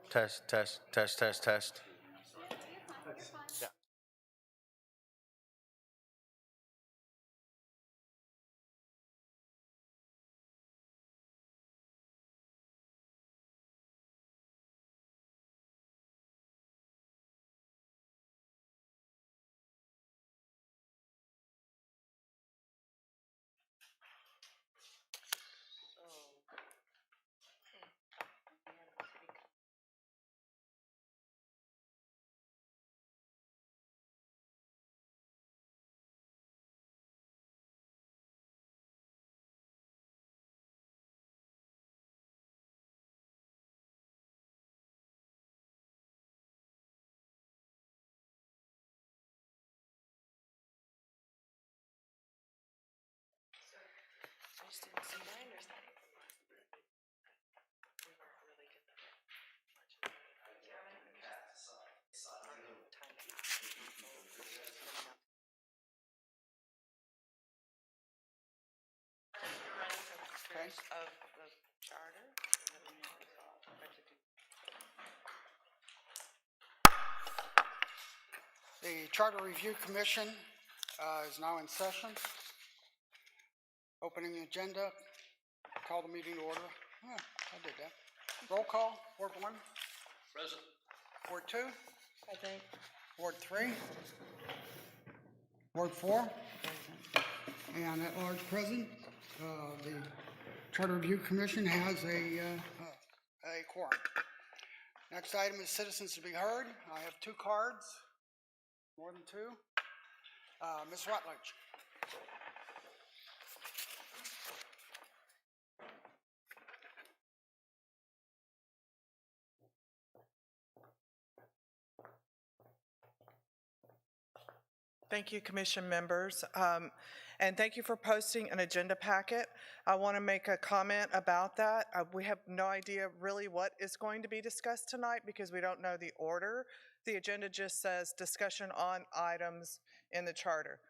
Test, test, test, test, test. Yeah. I just didn't see mine or something. Okay. Of the charter. The Charter Review Commission is now in session. Opening the agenda, call the meeting to order. Yeah, I did that. Roll call, Ward 1. Present. Ward 2. I think. Ward 3. Ward 4. And at large present, the Charter Review Commission has a quorum. Next item is citizens to be heard. I have 2 cards, more than 2. Ms. Rutledge. Thank you, Commission members, and thank you for posting an agenda packet. I want to make a comment about that. We have no idea really what is going to be discussed tonight because we don't know the order. The agenda just says discussion on items in the charter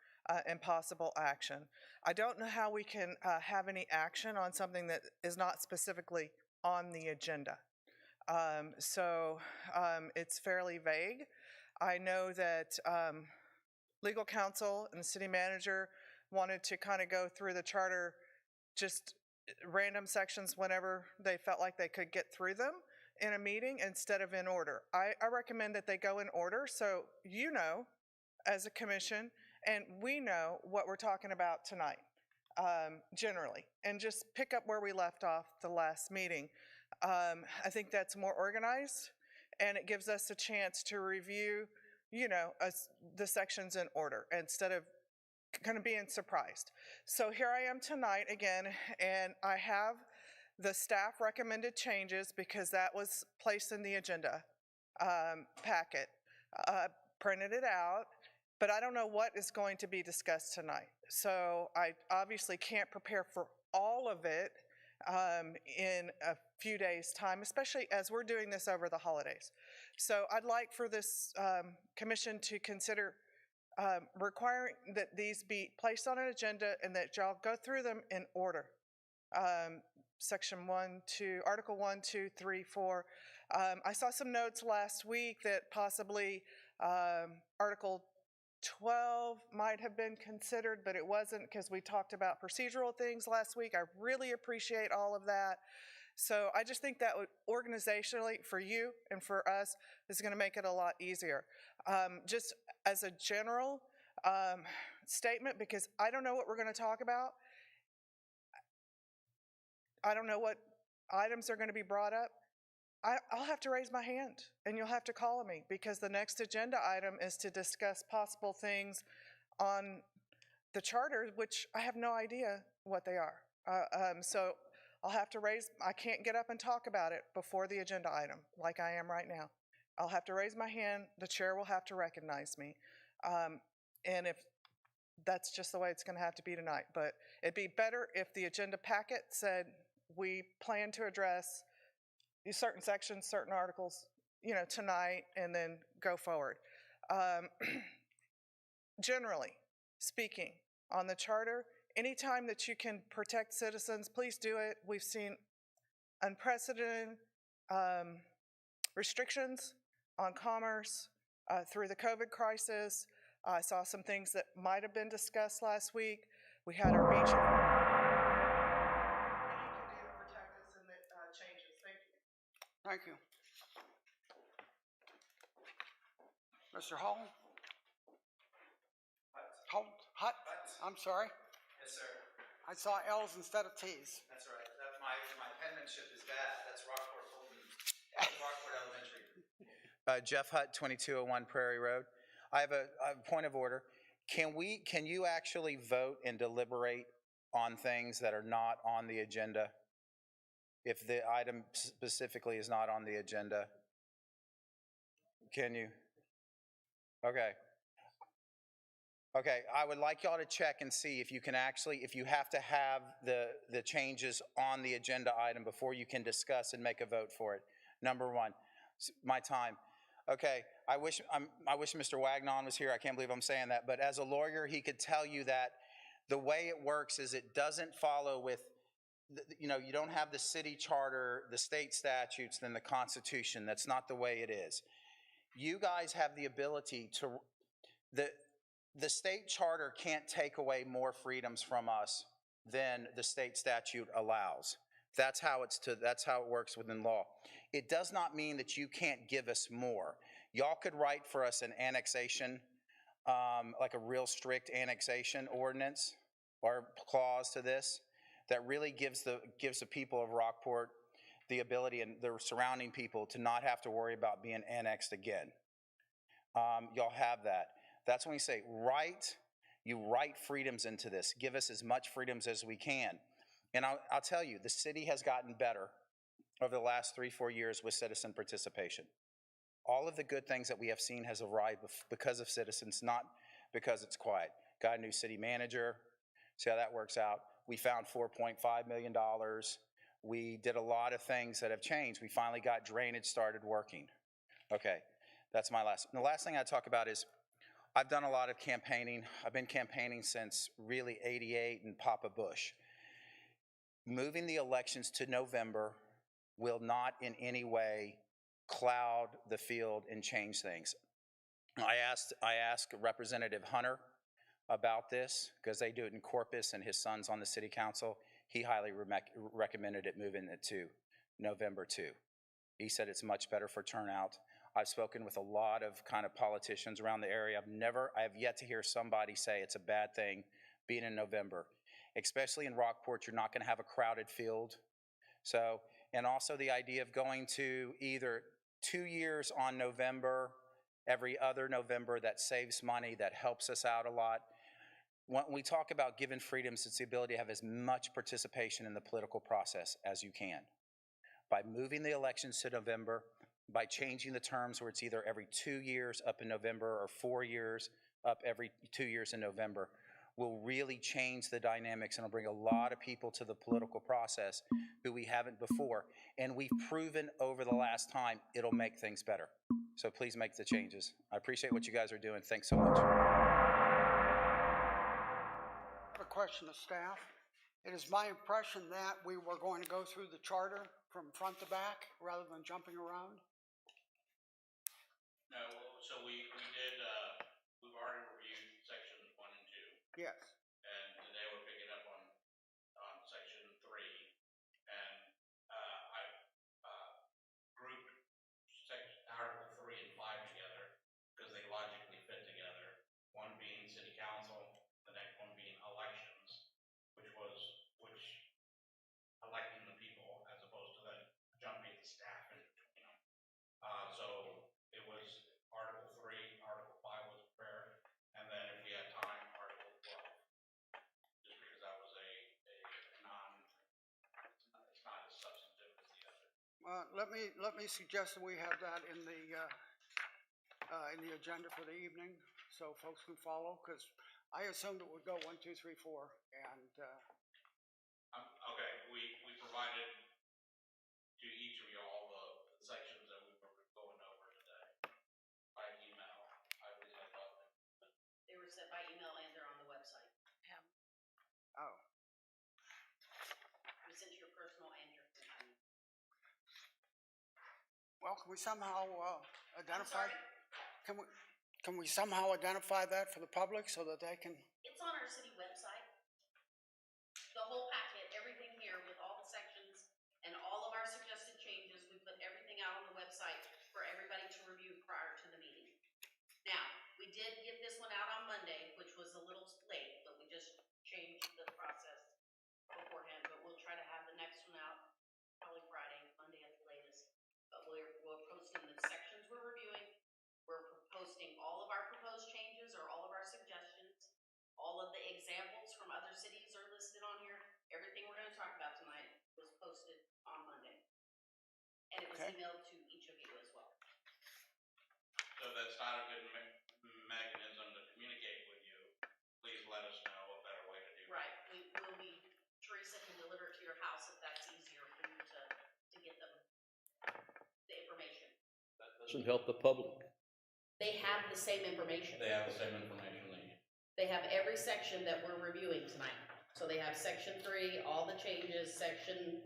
and possible action. I don't know how we can have any action on something that is not specifically on the agenda. So it's fairly vague. I know that legal counsel and the city manager wanted to kind of go through the charter, just random sections whenever they felt like they could get through them in a meeting instead of in order. I recommend that they go in order so you know as a commission and we know what we're talking about tonight generally, and just pick up where we left off the last meeting. I think that's more organized and it gives us a chance to review the sections in order instead of kind of being surprised. So here I am tonight again, and I have the staff recommended changes because that was placed in the agenda packet. Printed it out, but I don't know what is going to be discussed tonight. So I obviously can't prepare for all of it in a few days' time, especially as we're doing this over the holidays. So I'd like for this commission to consider requiring that these be placed on an agenda and that y'all go through them in order. Section 1, 2, Article 1, 2, 3, 4. I saw some notes last week that possibly Article 12 might have been considered, but it wasn't because we talked about procedural things last week. I really appreciate all of that. So I just think that would, organizationally for you and for us, is going to make it a lot easier. Just as a general statement, because I don't know what we're going to talk about. I don't know what items are going to be brought up. I'll have to raise my hand and you'll have to call on me because the next agenda item is to discuss possible things on the charter, which I have no idea what they are. So I'll have to I can't get up and talk about it before the agenda item like I am right now. I'll have to raise my hand. The chair will have to recognize me. And if that's just the way it's going to have to be tonight, but it'd be better if the agenda packet said we plan to address these certain sections, certain articles, tonight and then go forward. Generally speaking, on the charter, anytime that you can protect citizens, please do it. We've seen unprecedented restrictions on commerce through the COVID crisis. I saw some things that might have been discussed last week. We had our regional. Any of you to protect us in the changes. Thank you. Thank you. Mr. Hall? Hutt? I'm sorry. Yes, sir. I saw L's instead of T's. That's right. My penmanship is bad. That's Rockport Fulton. Rockport Elementary. Jeff Hutt, 2201 Prairie Road. I have a point of order. Can you actually vote and deliberate on things that are not on the agenda? If the item specifically is not on the agenda? Can you? Okay. Okay, I would like y'all to check and see if you can actually, if you have to have the changes on the agenda item before you can discuss and make a vote for it. Number one, my time. Okay, I wish Mr. Wagnon was here. I can't believe I'm saying that, but as a lawyer, he could tell you that the way it works is it doesn't follow with, you know, you don't have the city charter, the state statutes, then the Constitution. That's not the way it is. You guys have the ability to, the state charter can't take away more freedoms from us than the state statute allows. That's how it works within law. It does not mean that you can't give us more. Y'all could write for us an annexation, like a real strict annexation ordinance or clause to this that really gives the people of Rockport the ability and the surrounding people to not have to worry about being annexed again. Y'all have that. That's when we say you write freedoms into this. Give us as much freedoms as we can. And I'll tell you, the city has gotten better over the last 3-4 years with citizen participation. All of the good things that we have seen has arrived because of citizens, not because it's quiet. Got a new city manager. See how that works out. We found $4.5 million. We did a lot of things that have changed. We finally got drainage started working. Okay, that's my last. And the last thing I talk about is I've done a lot of campaigning. I've been campaigning since really '88 and Papa Bush. Moving the elections to November will not in any way cloud the field and change things. I asked Representative Hunter about this because they do it in Corpus and his son's on the city council. He highly recommended it moving it to November 2. He said it's much better for turnout. I've spoken with a lot of kind of politicians around the area. I have yet to hear somebody say it's a bad thing being in November. Especially in Rockport, you're not going to have a crowded field. So, and also the idea of going to either 2 years on November, every other November, that saves money, that helps us out a lot. When we talk about giving freedoms, it's the ability to have as much participation in the political process as you can. By moving the elections to November, by changing the terms where it's either every 2 years up in November or 4 years up every 2 years in November, will really change the dynamics and will bring a lot of people to the political process who we haven't before. And we've proven over the last time it'll make things better. So please make the changes. I appreciate what you guys are doing. Thanks so much. I have a question of staff. It is my impression that we were going to go through the charter from front to back rather than jumping around. No, so we did, we've already reviewed sections 1 and 2. Yes. And today we're picking up on section 3. And I grouped Article 3 and 5 together because they logically fit together. One being city council, the next one being elections, which electing the people as opposed to then jumping the staff in between them. So it was Article 3, Article 5 was prepared, and then if we had time, Article 12. Just because that was it's not as substantive as the other. Let me suggest that we have that in the agenda for the evening so folks can follow, because I assumed it would go 1, 2, 3, 4, and okay, we provided to each of you all the sections that we were going over today by email. At least I thought they were sent by email and they're on the website. oh, We sent your personal and your company. well, can we somehow identify? sorry? Can we somehow identify that for the public so that they can? It's on our city website. The whole packet, everything here with all the sections and all of our suggested changes, we put everything out on the website for everybody to review prior to the meeting. Now, we did get this one out on Monday, which was a little late, but we just changed the process beforehand, but we'll try to have the next one out probably Friday, Monday at the latest. But we're posting the sections we're reviewing. We're posting all of our proposed changes or all of our suggestions. All of the examples from other cities are listed on here. Everything we're going to talk about tonight was posted on Monday. And it was Okay. emailed to each of you as well. So if that's not a good mechanism to communicate with you, please let us know a better way to do it. Right. Teresa can deliver it to your house if that's easier for you to get them the information. That doesn't help the public. They have the same information. They have the same information they need. They have every section that we're reviewing tonight. So they have section 3, all the changes, section,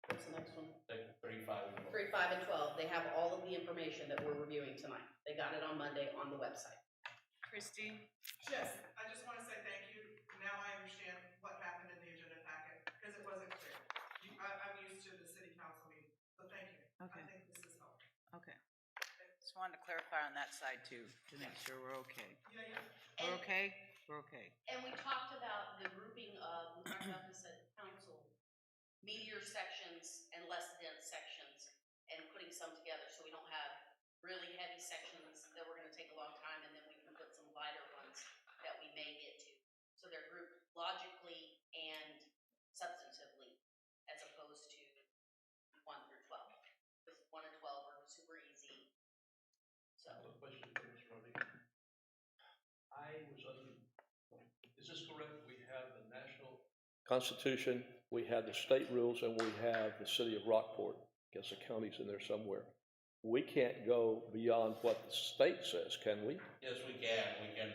what's the next one? 3, 5, and 12. 3, 5, and 12. They have all of the information that we're reviewing tonight. They got it on Monday on the website. Christie? Yes, I just want to say thank you. Now I understand what happened in the agenda packet, because it wasn't clear. I'm used to the city council meeting, so thank you. Okay. I think this is helpful. Okay. Just wanted to clarify on that side too, to make sure we're okay. Yeah. We're okay? We're okay. And we talked about the grouping of, we talked about this at council, meatier sections and less dense sections, and putting some together so we don't have really heavy sections that we're gonna take a long time, and then we can put some lighter ones that we may get to. So they're grouped logically and substantively, as opposed to 1 through 12. Because 1 and 12 are super easy. So, A question for Ms. Roddy. Is this correct? We have the national Constitution, we have the state rules, and we have the city of Rockport. I guess the county's in there somewhere. We can't go beyond what the state says, can we? Yes, we can.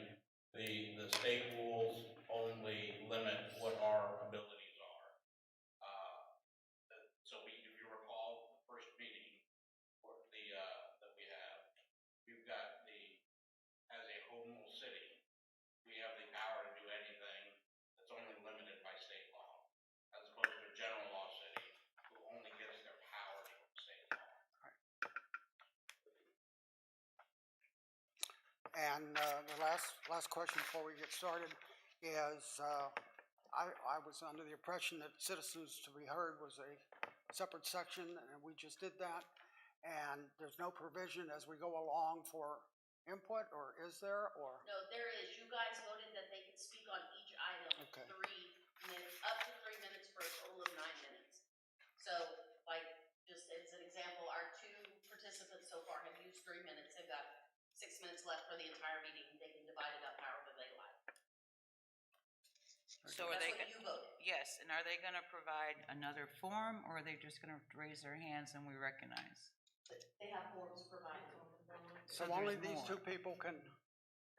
The state rules only limit what our abilities are. So if you recall, the first meeting that we have, we've got as a home rule city, we have the power to do anything that's only limited by state law, as opposed to a general law city who only gets their powers from state law. And the last question before we get started is, I was under the impression that citizens to be heard was a separate section, and we just did that. And there's no provision as we go along for input, or is there, or? no, there is. You guys voted that they could speak on each item Okay. 3 minutes, up to 3 minutes for a total of 9 minutes. So, like, just as an example, our 2 participants so far have used 3 minutes. They've got 6 minutes left for the entire meeting. They can divide it up however they like. So are That's they, what you voted. yes, and are they gonna provide another form, or are they just gonna raise their hands and we recognize? They have forms provided. So So only there's these more. 2 people can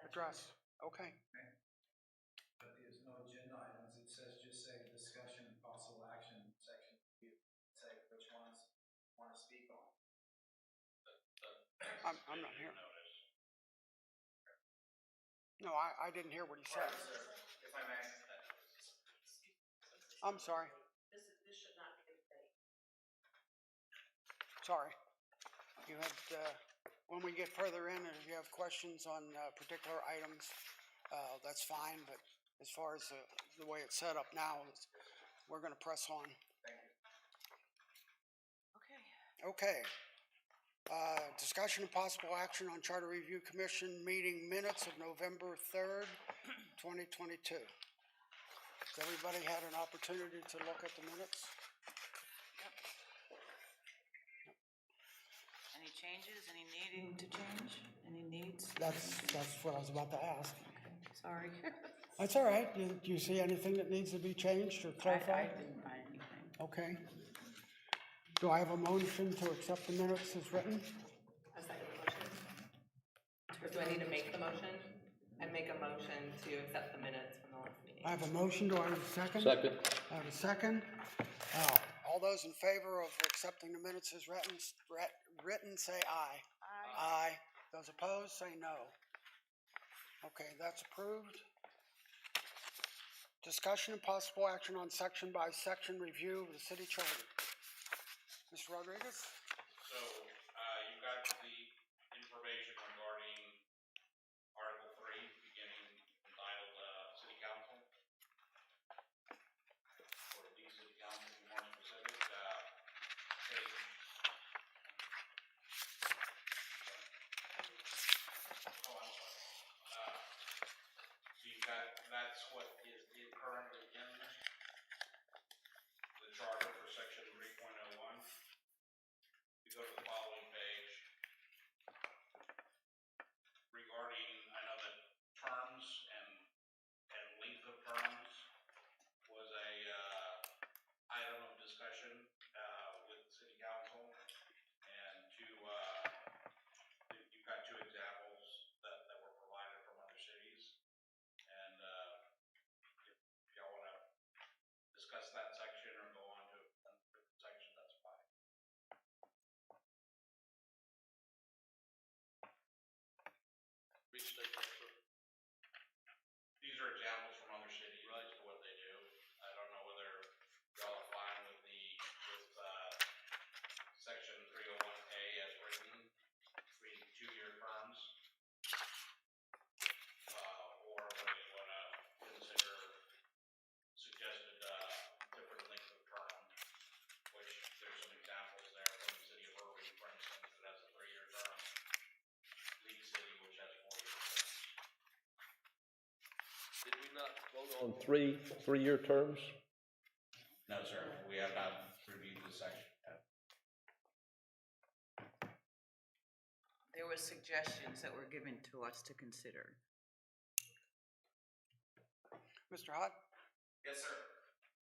address, okay. But there's no agenda items, it says, just say discussion and possible action, section, say which ones want to speak on. I'm not here. No, I didn't hear what he said. If I may. I'm sorry, This should not be a debate. sorry. You had, when we get further in, and if you have questions on particular items, that's fine, but as far as the way it's set up now, we're gonna press on. Okay. Okay. Discussion of possible action on Charter Review Commission meeting minutes of November 3rd, 2022. Has everybody had an opportunity to look at the minutes? Any changes, any needing to change, any needs? That's what I was about to ask. Sorry. That's all right. Do you see anything that needs to be changed or I clarified? didn't find anything. Okay. Do I have a motion to accept the minutes as written? A second motion. Or do I need to make the motion? I make a motion to accept the minutes from the last meeting. I have a motion. Do I have a second? Second. I have a second. All those in favor of accepting the minutes as written, written, say aye. Aye. Those opposed, say no. Okay, that's approved. Discussion and possible action on section-by-section review of the city charter. Mr. Rodriguez? So, you've got the information regarding Article 3, beginning entitled, City Council, or the City Council, to be more specific, page. Oh, I'm sorry. So you've got, that's what is currently in the charter for section 3.01. You go to the following page. Regarding, I know that terms and length of terms was a, item of discussion, with the city council. And you've got two examples that were provided from other cities. And, if y'all wanna discuss that section or go on to a different section, that's fine. Restate that, sir. These are examples from other cities as to what they do. I don't know whether y'all are fine with section 301A as written, reading 2-year terms, or whether you want to consider suggested different length of term, which there's some examples there from the city of Irving, for instance, that has a 3-year term. League City, which has 4-year terms. Did we not vote on three-year terms? No, sir, we have not reviewed this section yet. There were suggestions that were given to us to consider. Mr. Hott? Yes, sir.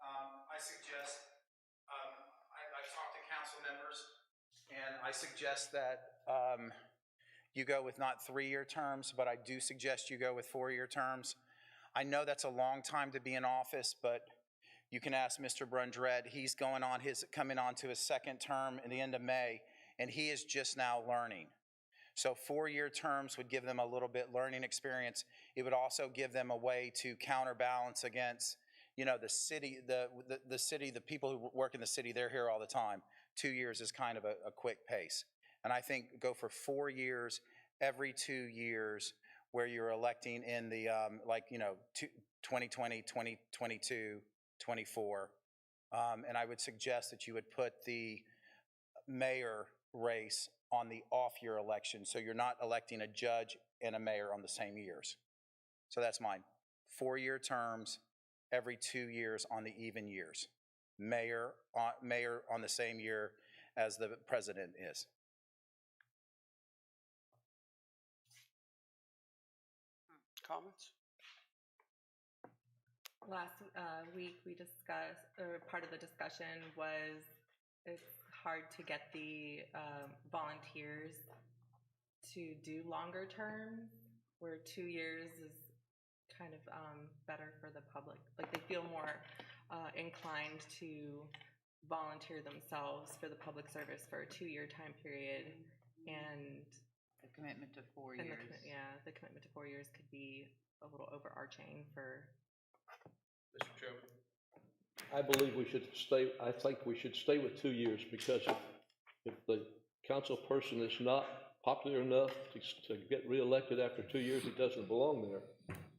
I suggest, I've talked to council members, and I suggest that you go with not 3-year terms, but I do suggest you go with 4-year terms. I know that's a long time to be in office, but you can ask Mr. Brundred. He's coming on to his second term in the end of May, and he is just now learning. So 4-year terms would give them a little bit learning experience. It would also give them a way to counterbalance against, the city, the city, the people who work in the city, they're here all the time. 2 years is kind of a quick pace. And I think go for 4 years, every 2 years, where you're electing in the, 2020, 2022, 24. And I would suggest that you would put the mayor race on the off-year election, so you're not electing a judge and a mayor on the same years. So that's mine. 4-year terms, every 2 years on the even years. Mayor on the same year as the president is. Comments? Last week we discussed, or part of the discussion was it's hard to get the volunteers to do longer terms, where 2 years is kind of better for the public. Like they feel more inclined to volunteer themselves for the public service for a 2-year time period, and The commitment to 4 and years. the commitment to 4 years could be a little overarching for. Mr. Chairman? I believe I think we should stay with 2 years, because if the council person is not popular enough to get reelected after 2 years, he doesn't belong there.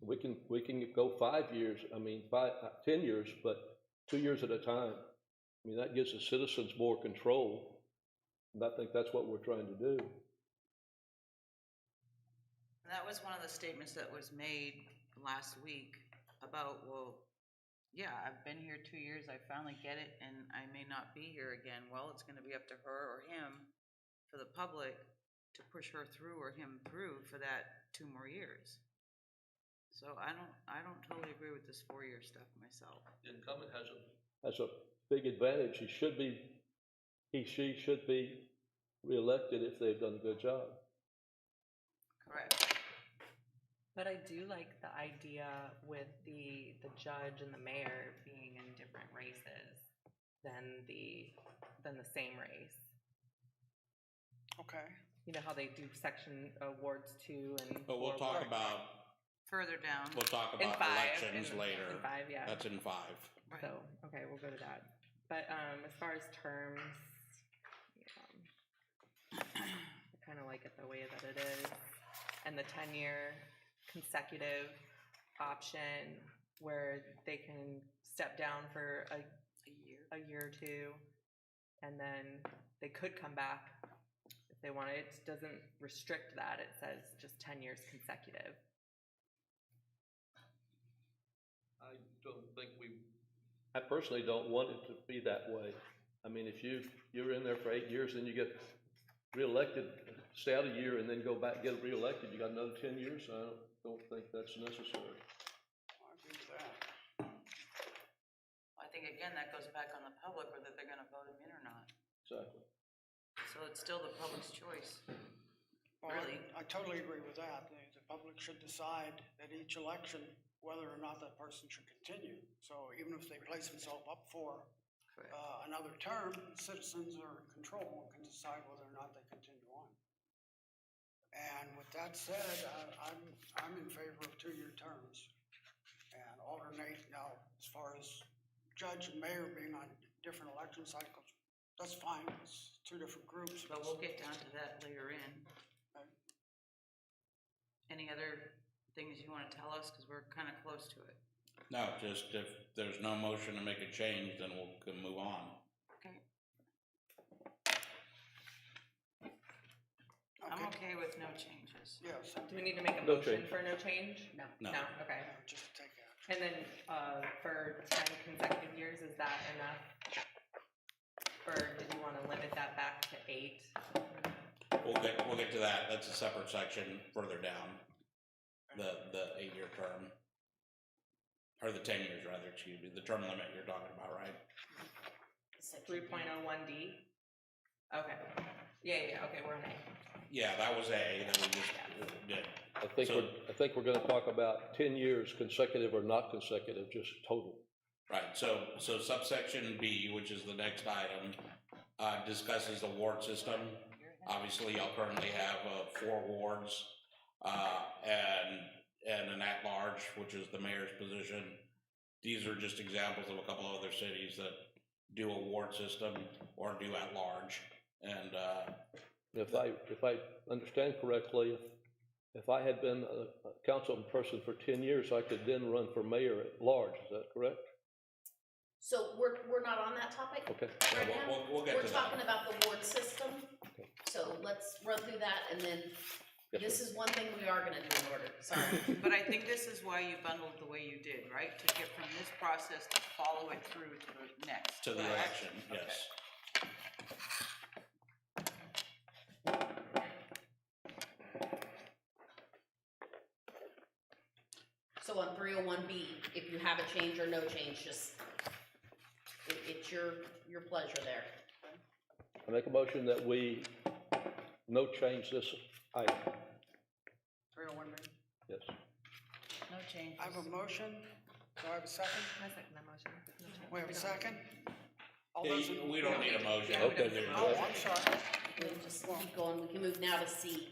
We can go 5 years, 10 years, but 2 years at a time. That gives the citizens more control, and I think that's what we're trying to do. And that was one of the statements that was made last week about, well, yeah, I've been here 2 years, I finally get it, and I may not be here again. Well, it's gonna be up to her or him, for the public, to push her through or him through for that 2 more years. So I don't totally agree with this 4-year stuff myself. The incumbent has a big advantage. She should be reelected if they've done a good job. Correct. But I do like the idea with the judge and the mayor being in different races than the same race. Okay. You know how they do section wards 2 and. But we'll four talk wards. about, Further down. we'll talk In about 5, elections later. In 5, yeah. That's in 5. Right. So, okay, we'll go to that. But as far as terms, I kind of like it the way that it is. And the 10-year consecutive option where they can step down for a year or two, and then they could come back if they want. It doesn't restrict that. It says just 10 years consecutive. I personally don't want it to be that way. I mean, if you're in there for 8 years, then you get reelected, stay out a year, and then go back, get reelected, you got another 10 years, I don't think that's necessary. I agree with that. I think, again, that goes back on the public, whether they're gonna vote him in or not. Exactly. So it's still the public's choice. Well, Really? I totally agree with that. The public should decide at each election whether or not that person should continue. So even if they place themselves up for Correct. another term, citizens are in control and can decide whether or not they continue on. And with that said, I'm in favor of 2-year terms and alternate. Now, as far as judge and mayor being on different election cycles, that's fine. It's 2 different groups. But we'll get down to that later in. Okay. Any other things you wanna tell us, cause we're kinda close to it? No, just if there's no motion to make a change, then we'll can move on. Okay. I'm okay with no changes. Yes. Do we need to make a No motion change. for no change? No. No, okay. Just to take action. And then for 10 consecutive years, is that enough? Or did you want to limit that back to 8? We'll get to that. That's a separate section further down. The 8-year term. Or the 10 years rather, excuse me, the term limit you're talking about, right? 3.01D? Okay. Yeah, okay, we're on A. Yeah, that was A that we just did. I think we're gonna talk about 10 years consecutive or not consecutive, just total. Right, so subsection B, which is the next item, discusses the ward system. Obviously, y'all currently have 4 wards, and an at-large, which is the mayor's position. These are just examples of a couple of other cities that do a ward system or do at-large. And If I understand correctly, if I had been a council person for 10 years, I could then run for mayor at large, is that correct? So we're not on that topic Okay. right now. we'll get We're to that. talking about the ward system. Okay. So let's run through that, and then Yes, this is one thing we are gonna do in order, sorry. But I think this is why you bundled the way you did, right? To get from this process to follow it through to the next. To the correct? election, yes. So on 301B, if you have a change or no change, just, it's your pleasure there. I make a motion that we no change this item. 301, Yes. No changes. I have a motion. Do I have a second? I second that motion. No change. We have a don't- second? All Yeah, those in- we don't need a motion. Yeah, we don't Okay. need a Oh, motion. I'm sorry. We can just keep going, we can move now to C,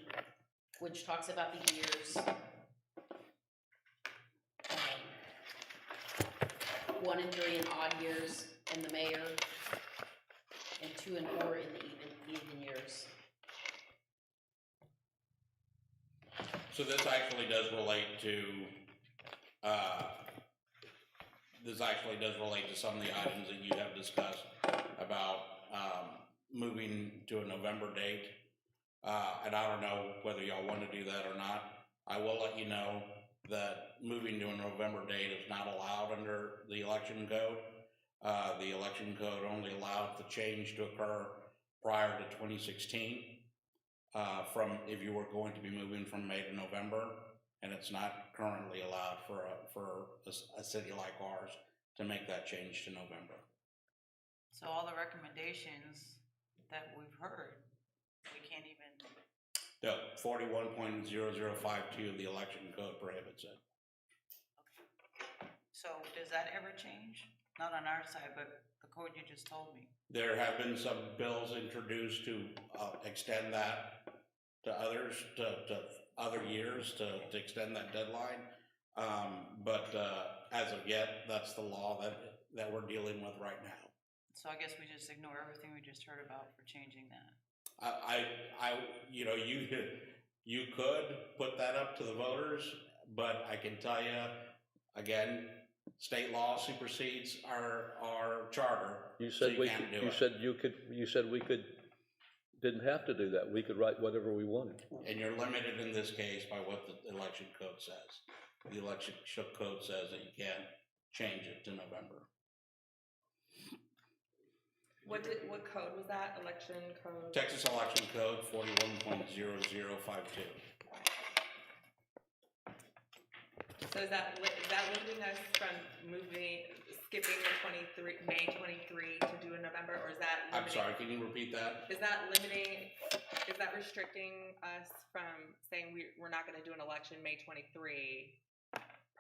which talks about the years. 1 and 3 in odd years in the mayor, and 2 and 4 in the even years. So this actually does relate to, some of the items that you have discussed about, moving to a November date. And I don't know whether y'all want to do that or not. I will let you know that moving to a November date is not allowed under the election code. The election code only allows the change to occur prior to 2016. From if you were going to be moving from May to November, and it's not currently allowed for a city like ours to make that change to November. So all the recommendations that we've heard, we can't even, The 41.0052 of the election code prohibits it. so does that ever change? Not on our side, but the code you just told me. There have been some bills introduced to extend that to others, to other years, to extend that deadline. But as of yet, that's the law that we're dealing with right now. So I guess we just ignore everything we just heard about for changing that. You know, you could put that up to the voters, but I can tell you, again, state law supersedes our charter. You so said we can't do you it. said you could, you said we could, didn't have to do that. We could write whatever we wanted. And you're limited in this case by what the election code says. The election code says that you can't change it to November. What code was that? Election code? Texas Election Code 41.0052. So is that limiting us from skipping the May 23 to do in November, or is that limiting? I'm sorry, can you repeat that? Is that restricting us from saying we're not gonna do an election May 23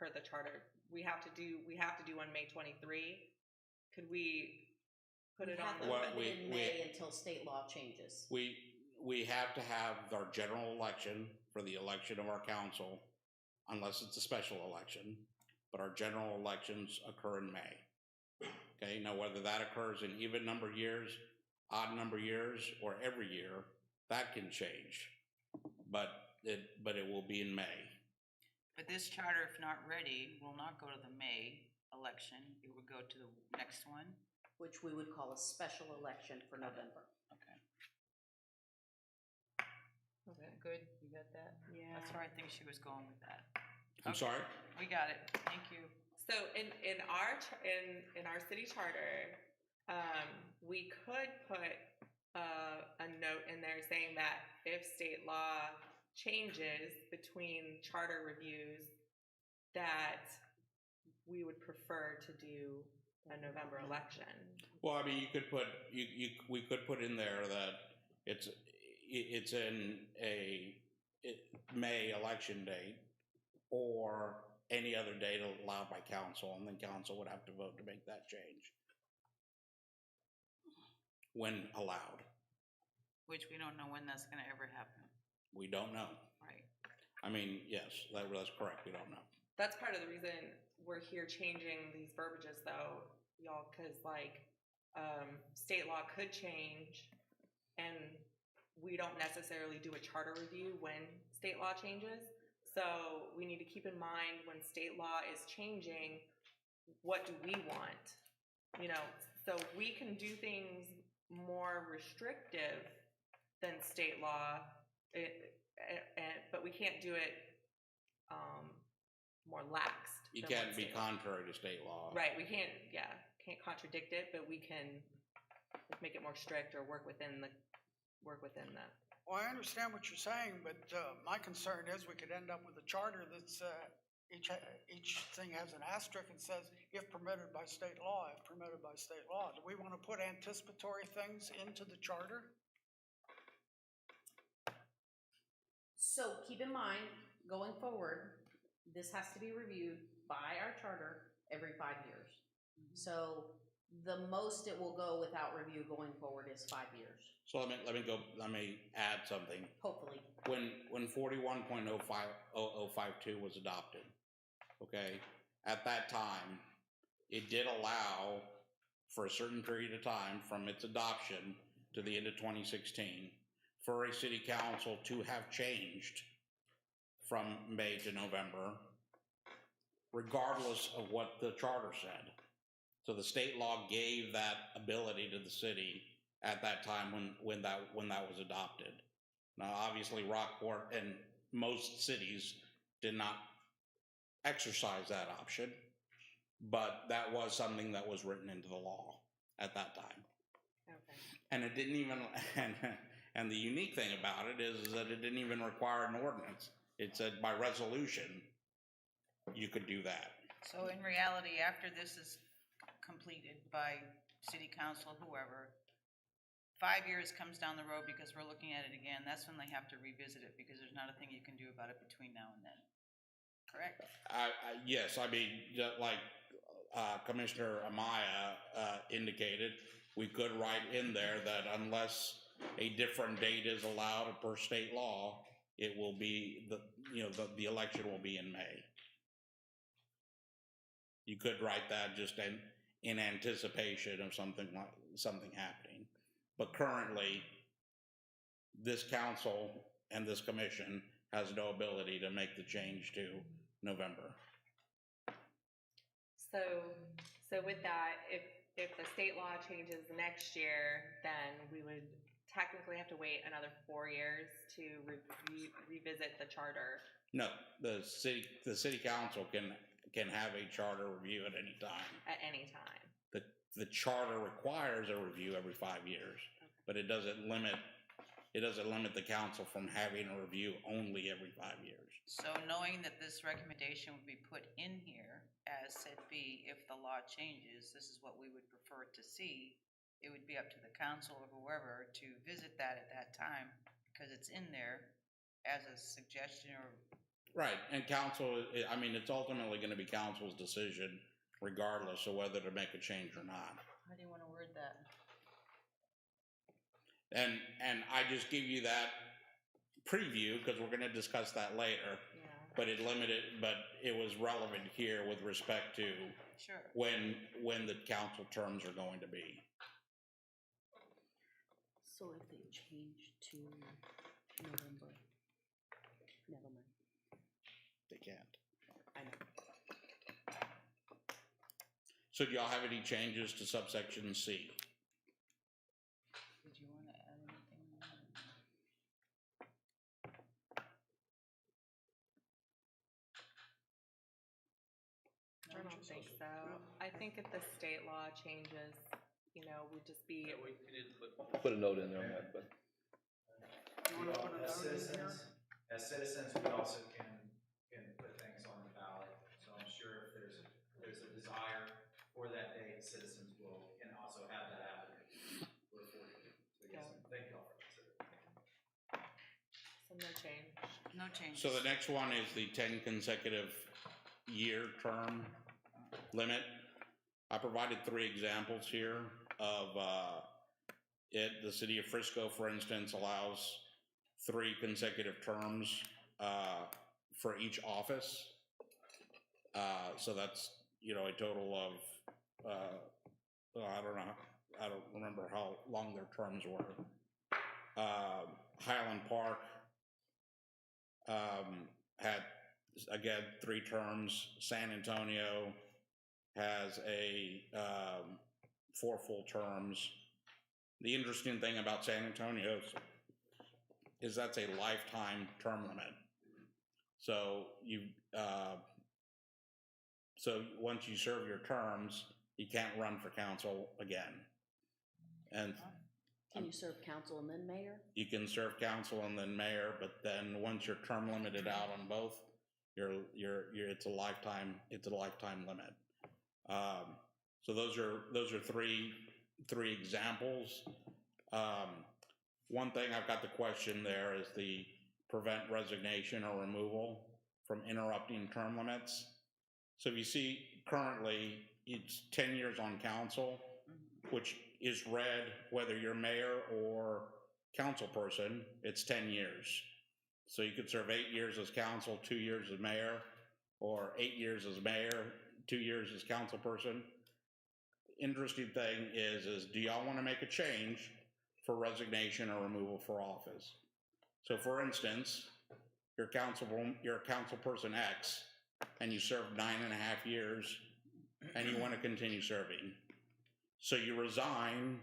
per the charter? We have to do on May 23. Could we put it on the? In May until state law changes. We have to have our general election for the election of our council, unless it's a special election, but our general elections occur in May. Okay, now whether that occurs in even number years, odd number years, or every year, that can change, but it will be in May. But this charter, if not ready, will not go to the May election. It would go to the next one. Which we would call a special election for November. Okay. Okay, good. You got that? Yeah. That's where I think she was going with that. I'm sorry? We got it. Thank you. So in our city charter, we could put a note in there saying that if state law changes between charter reviews, that we would prefer to do a November election. Well, I mean, you could put we could put in there that it's in a May election date or any other date allowed by council, and then council would have to vote to make that change when allowed. Which we don't know when that's going to ever happen. We don't know. Right. I mean, yes, that's correct. We don't know. That's part of the reason we're here changing these verbiages though, y'all, because state law could change and we don't necessarily do a charter review when state law changes. So we need to keep in mind when state law is changing, what do we want? You know, so we can do things more restrictive than state law, but we can't do it more laxed. You can't be contrary to state law. Right, we can't contradict it, but we can make it more strict or work within the. Well, I understand what you're saying, but my concern is we could end up with a charter that's each thing has an asterisk and says, if permitted by state law, if permitted by state law. Do we want to put anticipatory things into the charter? So keep in mind, going forward, this has to be reviewed by our charter every 5 years. So the most it will go without review going forward is 5 years. So let me add something. Hopefully. When 41.052 was adopted, okay, at that time, it did allow for a certain period of time from its adoption to the end of 2016 for a city council to have changed from May to November, regardless of what the charter said. So the state law gave that ability to the city at that time when that was adopted. Now, obviously, Rockport and most cities did not exercise that option, but that was something that was written into the law at that time. Okay. And it didn't even, and the unique thing about it is that it didn't even require an ordinance. It said by resolution, you could do that. So in reality, after this is completed by city council, whoever, 5 years comes down the road because we're looking at it again, that's when they have to revisit it because there's not a thing you can do about it between now and then. Correct? Yes, I mean, like, Commissioner Amaya indicated, we could write in there that unless a different date is allowed per state law, it will be, the election will be in May. You could write that just in anticipation of something happening. But currently, this council and this commission has no ability to make the change to November. So with that, if the state law changes next year, then we would technically have to wait another 4 years to revisit the charter. No, the city council can have a charter review at any time. At any time. The charter requires a review every 5 years, but it doesn't limit the council from having a review only every 5 years. So knowing that this recommendation would be put in here as said B, if the law changes, this is what we would prefer to see. It would be up to the council or whoever to visit that at that time, because it's in there as a suggestion or. Right, and council, I mean, it's ultimately gonna be council's decision regardless of whether to make a change or not. How do you wanna word that? And I just give you that preview because we're gonna discuss that later. Yeah. But it was relevant here with respect to Sure. when the council terms are going to be. So if they change to November, never mind. They can't. I know. So do y'all have any changes to subsection C? Did you wanna add anything? I don't think so. I think if the state law changes, we'd just be. Yeah, we did put a note in there on that, but. As citizens, we also can put things on the ballot. So I'm sure if there's a desire for that date, citizens can also have that avenue before you. So yes, thank you all for considering. So no change. No change. So the next one is the 10 consecutive year term limit. I provided 3 examples here of the city of Frisco, for instance, allows 3 consecutive terms for each office. So that's, a total of, I don't remember how long their terms were. Highland Park had, again, 3 terms. San Antonio has 4 full terms. The interesting thing about San Antonio is that's a lifetime term limit. So so once you serve your terms, you can't run for council again. And Can you serve council and then mayor? you can serve council and then mayor, but then once you're term limited out on both, it's a lifetime limit. So those are three examples. One thing I've got the question there is the prevent resignation or removal from interrupting term limits. So if you see currently it's 10 years on council, which is read whether you're mayor or council person, it's 10 years. So you could serve 8 years as council, 2 years as mayor, or 8 years as mayor, 2 years as council person. Interesting thing is do y'all want to make a change for resignation or removal for office? So for instance, you're council person X and you served 9.5 years and you want to continue serving. So you resign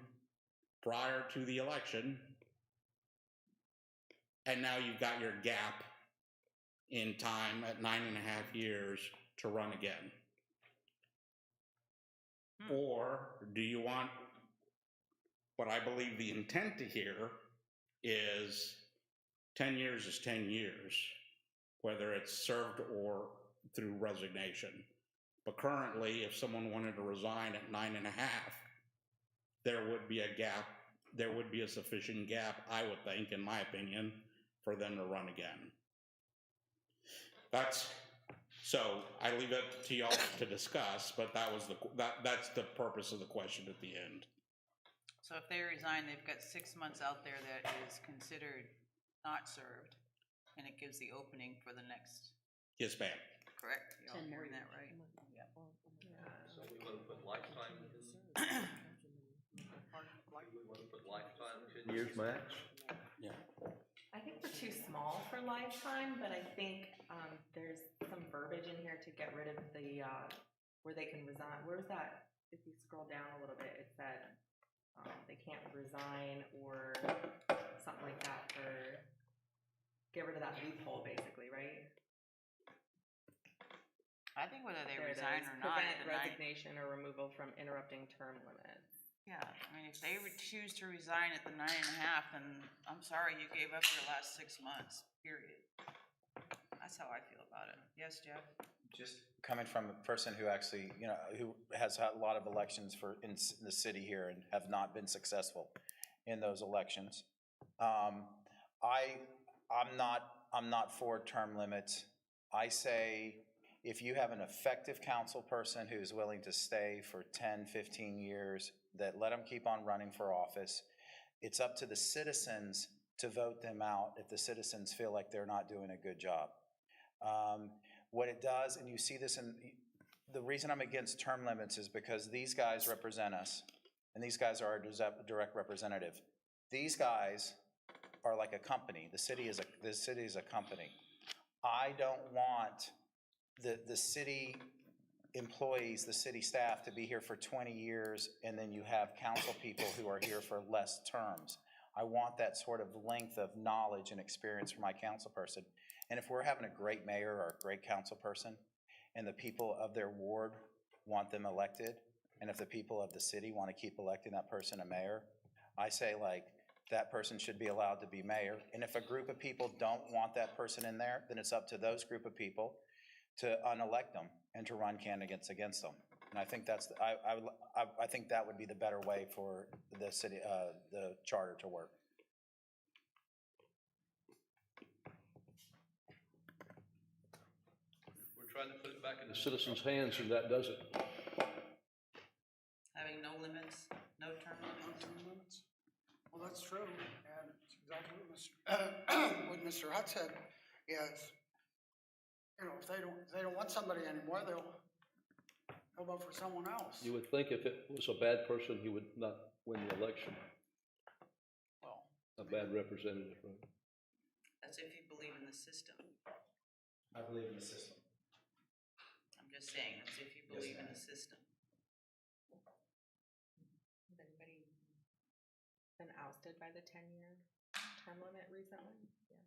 prior to the election and now you've got your gap in time at 9.5 years to run again. Or do you want, what I believe the intent to hear is 10 years is 10 years, whether it's served or through resignation. But currently, if someone wanted to resign at 9.5, there would be a gap, there would be a sufficient gap, I would think, in my opinion, for them to run again. That's So I leave it to y'all to discuss, but that's the purpose of the question at the end. So if they resign, they've got 6 months out there that is considered not served, and it gives the opening for the next, Yes, ma'am. correct? Y'all Ten more hearing that years. right? So we want to put lifetime in? We want to put lifetime, 10 years max? Yeah. I think we're too small for lifetime, but I think there's some verbiage in here to get rid of the, where they can resign. Where's that? If you scroll down a little bit, it said they can't resign or something like that for, get rid of that loophole basically, right? I think whether they There it resign is. or not, Prevent at the nine, resignation or removal from interrupting term limits. yeah, I mean, if they would choose to resign at the 9.5, then I'm sorry, you gave up your last 6 months, period. That's how I feel about it. Yes, Jeff? Just coming from a person who actually, who has had a lot of elections in the city here and have not been successful in those elections. I'm not for term limits. I say if you have an effective council person who's willing to stay for 10, 15 years, that let them keep on running for office. It's up to the citizens to vote them out if the citizens feel like they're not doing a good job. What it does, and you see this the reason I'm against term limits is because these guys represent us, and these guys are our direct representative. These guys are like a company. The city is a company. I don't want the city employees, the city staff to be here for 20 years, and then you have council people who are here for less terms. I want that sort of length of knowledge and experience for my council person. And if we're having a great mayor or a great council person, and the people of their ward want them elected, and if the people of the city want to keep electing that person a mayor, I say that person should be allowed to be mayor. And if a group of people don't want that person in there, then it's up to those group of people to unelect them and to run candidates against them. And I think I think that would be the better way for the city, the charter to work. We're trying to put it back in the citizens' hands, and that does it. Having no limits, no term No limits? term limits? Well, that's true, and it's exactly what Mr. Hutt said, is, if they don't want somebody anymore, they'll vote for someone else. You would think if it was a bad person, he would not win the election. Well, A bad representative, right? That's if you believe in the system. I believe in the system. I'm just saying, that's if you believe in the system. Has anybody been ousted by the 10-year term limit recently? Yeah.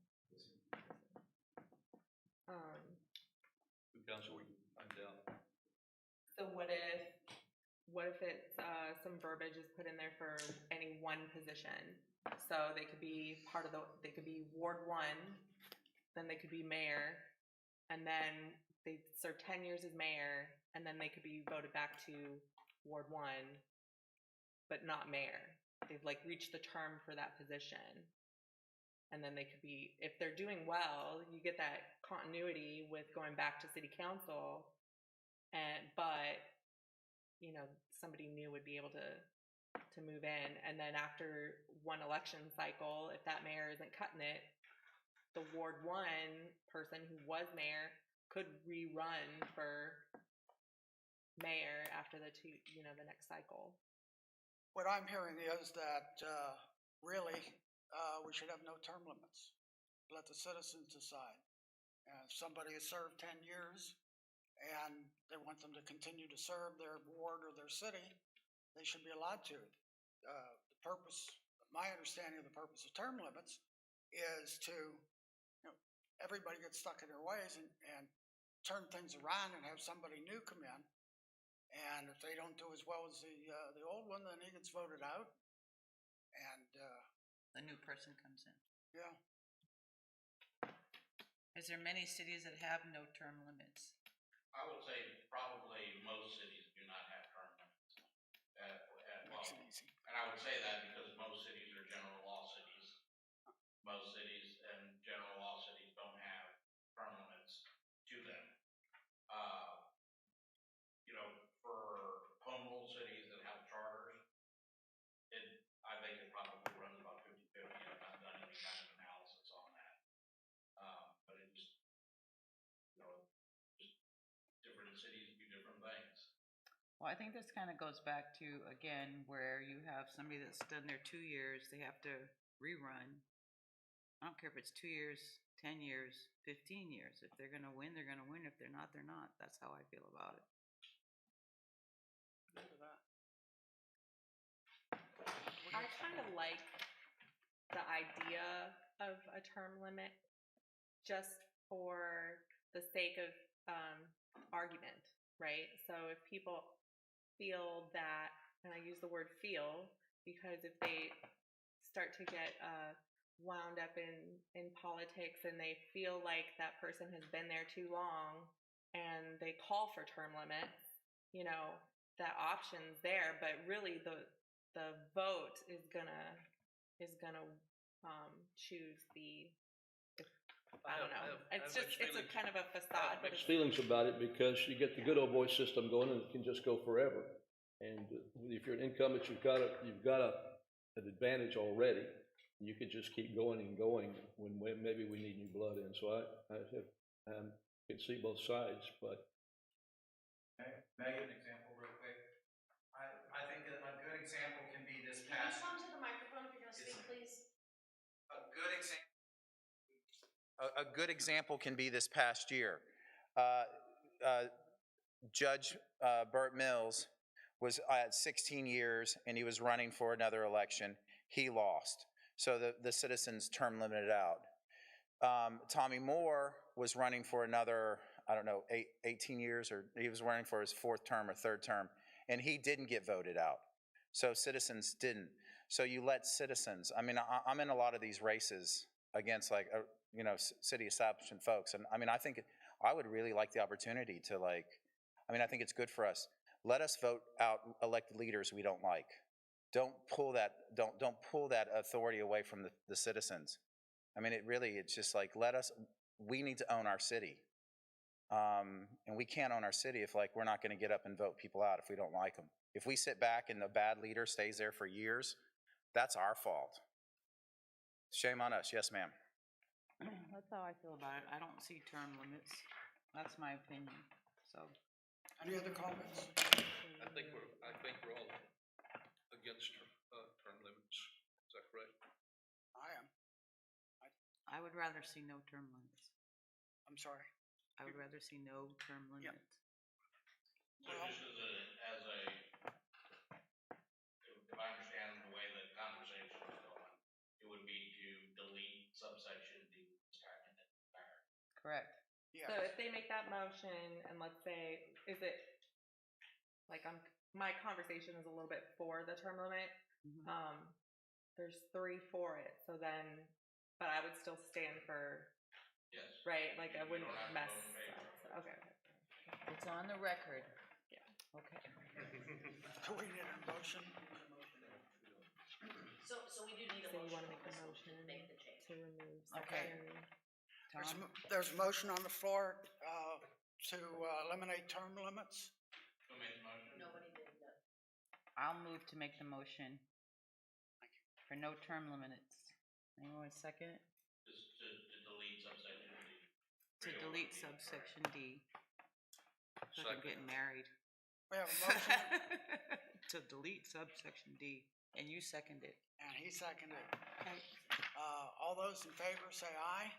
Council, I'm down. So what if it's some verbiage is put in there for any one position? So they could be they could be Ward 1, then they could be mayor, and then they serve 10 years as mayor, and then they could be voted back to Ward 1, but not mayor. They've reached the term for that position. And then they could be, if they're doing well, you get that continuity with going back to city council, but somebody new would be able to move in. And then after one election cycle, if that mayor isn't cutting it, the Ward 1 person who was mayor could rerun for mayor after the next cycle. what I'm hearing is that, really, we should have no term limits. Let the citizens decide. If somebody has served 10 years and they want them to continue to serve their ward or their city, they should be allowed to. My understanding of the purpose of term limits is to, everybody gets stuck in their ways and turn things around and have somebody new come in. And if they don't do as well as the old one, then he gets voted out. And The new person comes in. yeah, Is there many cities that have no term limits? I would say probably most cities do not have term limits. makes it easy. And I would say that because most cities are general law cities. Most cities and general law cities don't have term limits to them. Well, I think this kind of goes back to, again, where you have somebody that's done their 2 years, they have to rerun. I don't care if it's 2 years, 10 years, 15 years. If they're gonna win, they're gonna win. If they're not, they're not. That's how I feel about it. I kind of like the idea of a term limit just for the sake of argument, right? So if people feel that, and I use the word feel, because if they start to get wound up in politics and they feel like that person has been there too long and they call for term limits, you know, that option's there, but really the vote is gonna choose the, I don't know. It's just, it's a kind of a facade, but Mixed it's, feelings about it because you get the good old boy system going and it can just go forever. And if you're an incumbent, you've got an advantage already. You could just keep going and going when maybe we need new blood in. So I can see both sides, but. May I give an example real quick? I think a good example can be this Can you past. come to the microphone if you're gonna speak, please? A good example can be this past year. Judge Burt Mills was at 16 years and he was running for another election. He lost. So the citizens term limited out. Tommy Moore was running for another, I don't know, 18 years, or he was running for his fourth term or third term, and he didn't get voted out. So citizens didn't. So you let citizens, I mean, I'm in a lot of these races against like, city establishment folks. And I mean, I would really like the opportunity to I think it's good for us. Let us vote out elected leaders we don't like. Don't pull that authority away from the citizens. I mean, it's just like, we need to own our city. And we can't own our city if we're not gonna get up and vote people out if we don't like them. If we sit back and the bad leader stays there for years, that's our fault. Shame on us. Yes, ma'am. That's how I feel about it. I don't see term limits. That's my opinion, so. Any other comments? I think we're all against term limits. Is that correct? I am. I would rather see no term limits. I'm sorry. I would rather see no term limits. So just if I understand the way the conversation is going, it would be to delete subsection D. Correct. Yeah. so if they make that motion and let's say, is it, my conversation is a little bit for the term limit. Mhm. There's 3 for it, so then, but I would still stand for, Yes. right, like I You wouldn't don't have to mess vote in favor up, of so, okay. It's on the record. Yeah. Okay. So we need a motion. So we do need a So you motion wanna on make the this one motion to make the change. to remove Okay. section, Tom? There's a motion on the floor to eliminate term limits. Who made the motion? Nobody did that. I'll move to make the motion for no term limits. Anyone second it? Just to delete subsection D. To delete subsection D. It's like I'm Second. getting married. We have a motion To delete subsection D, and you second it. and he seconded. Okay. All those in favor say aye.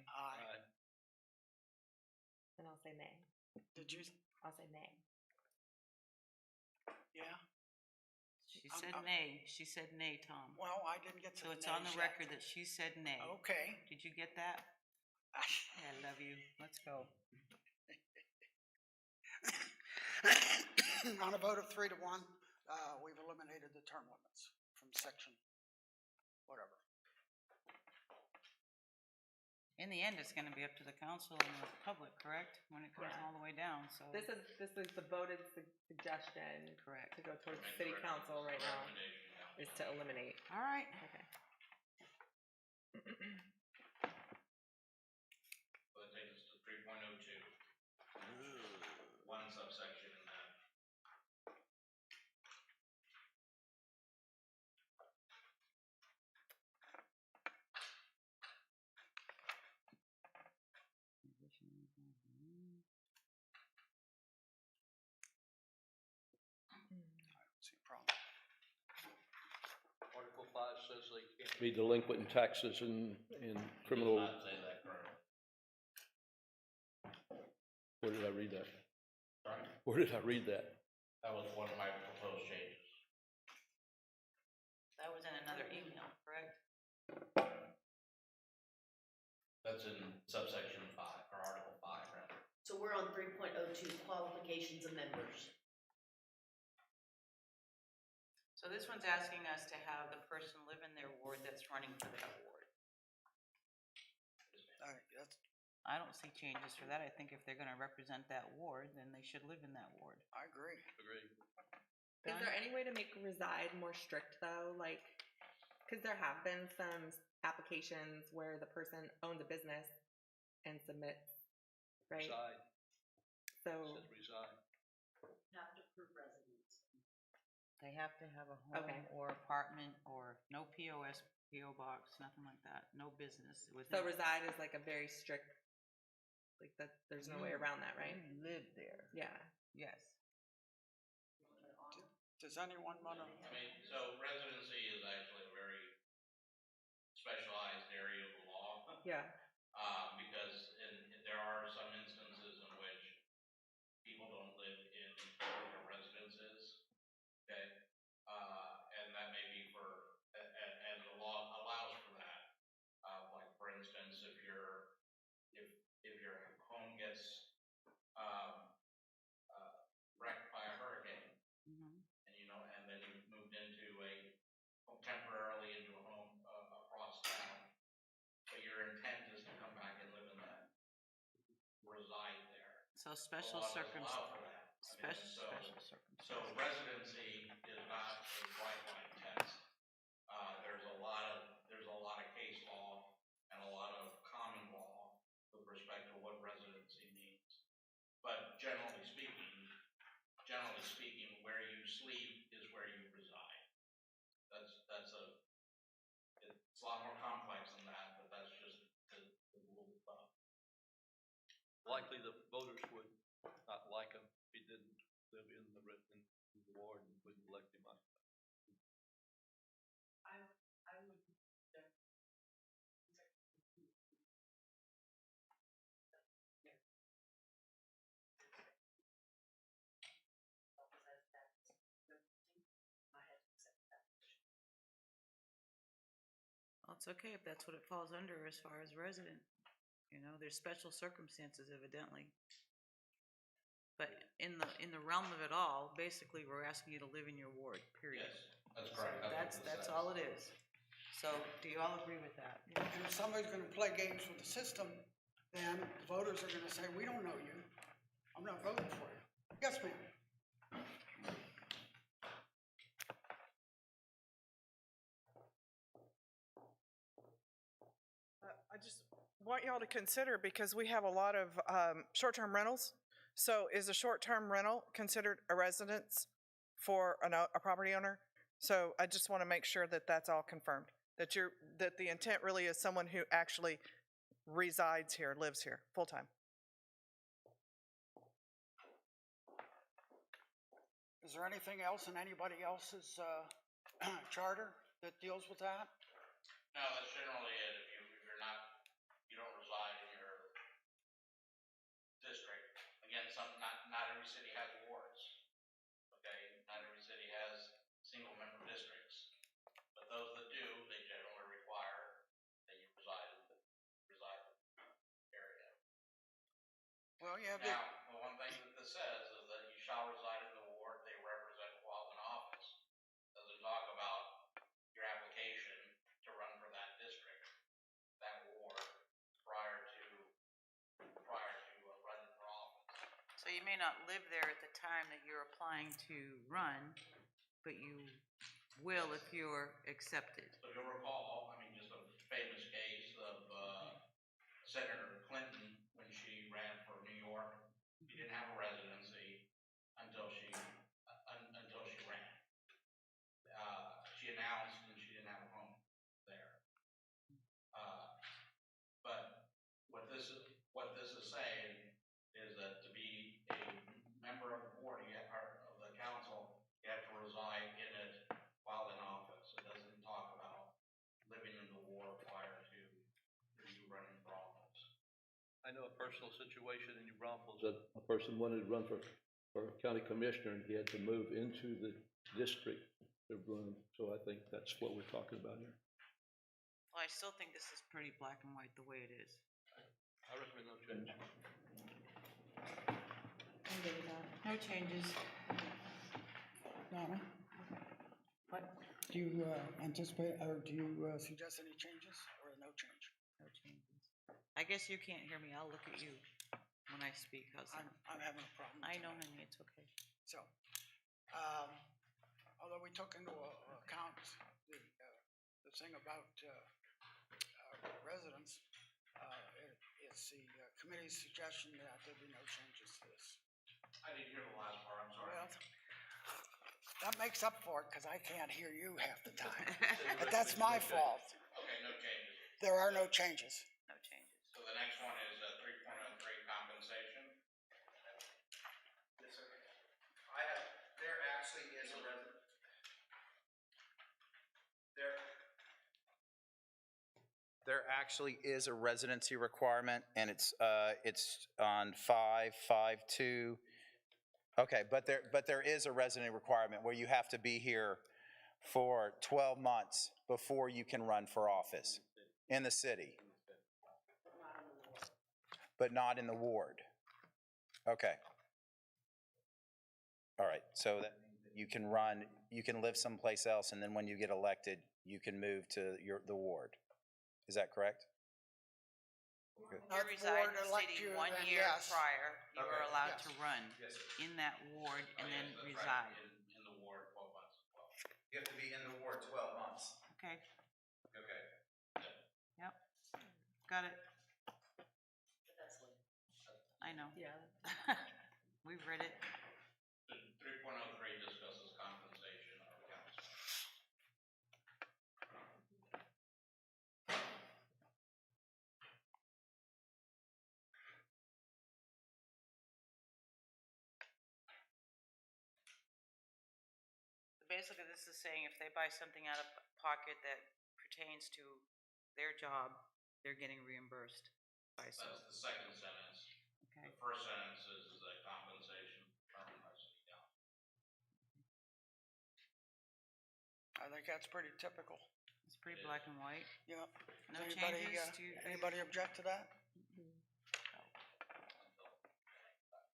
Aye. Aye. and I'll say nay. Did you? I'll say nay. Yeah. She said nay. She said nay, Tom. Well, I didn't get to So the it's on the nays yet. record that she said nay. Okay. Did you get that? I love you. Let's go. On a vote of 3 to 1, we've eliminated the term limits from section whatever. In the end, it's gonna be up to the council and the public, correct? When it comes Yeah. all the way down, so. This is the voted suggestion Correct. to go towards city council right now, is to eliminate. All right. Okay. So that takes us to 3.02. One subsection in that. says they can't be delinquent in taxes and criminal. Does not say that currently. Where did I read that? Sorry? Where did I read that? That was one of my proposed changes. That was in another email, correct? That's in subsection 5, or article 5, rather. So we're on 3.02, qualifications of members. So this one's asking us to have the person live in their ward that's running for that ward. All right, that's, I don't see changes for that. I think if they're gonna represent that ward, then they should live in that ward. I agree. Agreed. Is there any way to make reside more strict though? Like, because there have been some applications where the person owns a business and submits, right? Reside, So, says reside. Have to prove residence. They have to have a home Okay. or apartment or no POS, PO box, nothing like that, no business so within. reside is like a very strict, like that, there's no way around that, right? You live there, Yeah. yes. Does anyone want to? I mean, so residency is actually a very specialized area of the law. Yeah. Because there are some instances in which people don't live in where their residence is, okay? And that may be and the law allows for that. Like for instance, if your home gets, wrecked by a hurricane, Mhm. and then you moved temporarily into a home, across town, but your intent is to come back and live in that, reside there. So special The law doesn't circumstances. allow for that. I mean, Special so circumstances. residency is not a bright line test. There's a lot of case law and a lot of common law with respect to what residency means. But generally speaking, where you sleep is where you reside. It's a lot more complex than that, but that's just the rule of thumb. Likely the voters would not like him if he didn't live in the ward and wouldn't elect him. I would. Well, it's okay if that's what it falls under as far as resident. There's special circumstances evidently. But in the realm of it all, basically, we're asking you to live in your ward, period. Yes, that's correct. That's all it is. So, do you all agree with that? And if somebody's going to play games with the system, then the voters are going to say, we don't know you. I'm not voting for you. Yes, ma'am. I just want y'all to consider, because we have a lot of short-term rentals. So is a short-term rental considered a residence for a property owner? So I just want to make sure that that's all confirmed, that the intent really is someone who actually resides here, lives here, full-time. Is there anything else in anybody else's charter that deals with that? No, that's generally it. You don't reside in your district. Again, not every city has wards. Okay, not every city has single-member districts, but those that do, they generally require that you reside in the area. Well, yeah. Now, the one thing that this says is that you shall reside in the ward they represent while in office. Doesn't talk about your application to run for that district, that ward, prior to running for office. So you may not live there at the time that you're applying to run, but you will if you're accepted. So you'll recall, just a famous case of Senator Clinton when she ran for New York. She didn't have a residency until she ran. She announced and she didn't have a home there. But what this is saying is that to be a member of the board of the council, you have to reside in it while in office. It doesn't talk about personal situation in New Braunfels that a person wanted to run for county commissioner and he had to move into the district to run. So I think that's what we're talking about here. Well, I still think this is pretty black and white the way it is. I recommend no change. I'm good with that. No changes. Donna, What? do you anticipate, or do you suggest any changes, or no change? No changes. I guess you can't hear me. I'll look at you when I speak. How's that? I'm having a problem. I know, honey, it's okay. So, although we took into account the thing about residents, it's the committee's suggestion that there be no changes to this. I didn't hear the last part, I'm sorry. Well, that makes up for it, because I can't hear you half the time. But that's my fault. Okay, no changes. There are no changes. No changes. So the next one is 3.03 compensation. Yes, sir. There actually is a there actually is a residency requirement, and it's on 552. Okay, but there is a residency requirement where you have to be here for 12 months before you can run for office in the city. But not in the ward. Okay. All right, so that means that you can run, you can live someplace else, and then when you get elected, you can move to the ward. Is that correct? You Not reside board in the elect city you, 1 then year yes. prior, you are Okay. allowed Yes. to run Yes, sir. in that ward and then Yes, that's reside. right, in the ward 12 months as well. You have to be in the ward 12 months. Okay, Okay. yep, got it. I know. Yeah. We've read it. 3.03 discusses compensation of council. Basically, this is saying if they buy something out of pocket that pertains to their job, they're getting reimbursed by so. That's the second sentence. Okay. The first sentence is the compensation determined by city council. I think that's pretty typical. It's pretty black and white. Yep. No Does anybody, changes to. anybody object to that?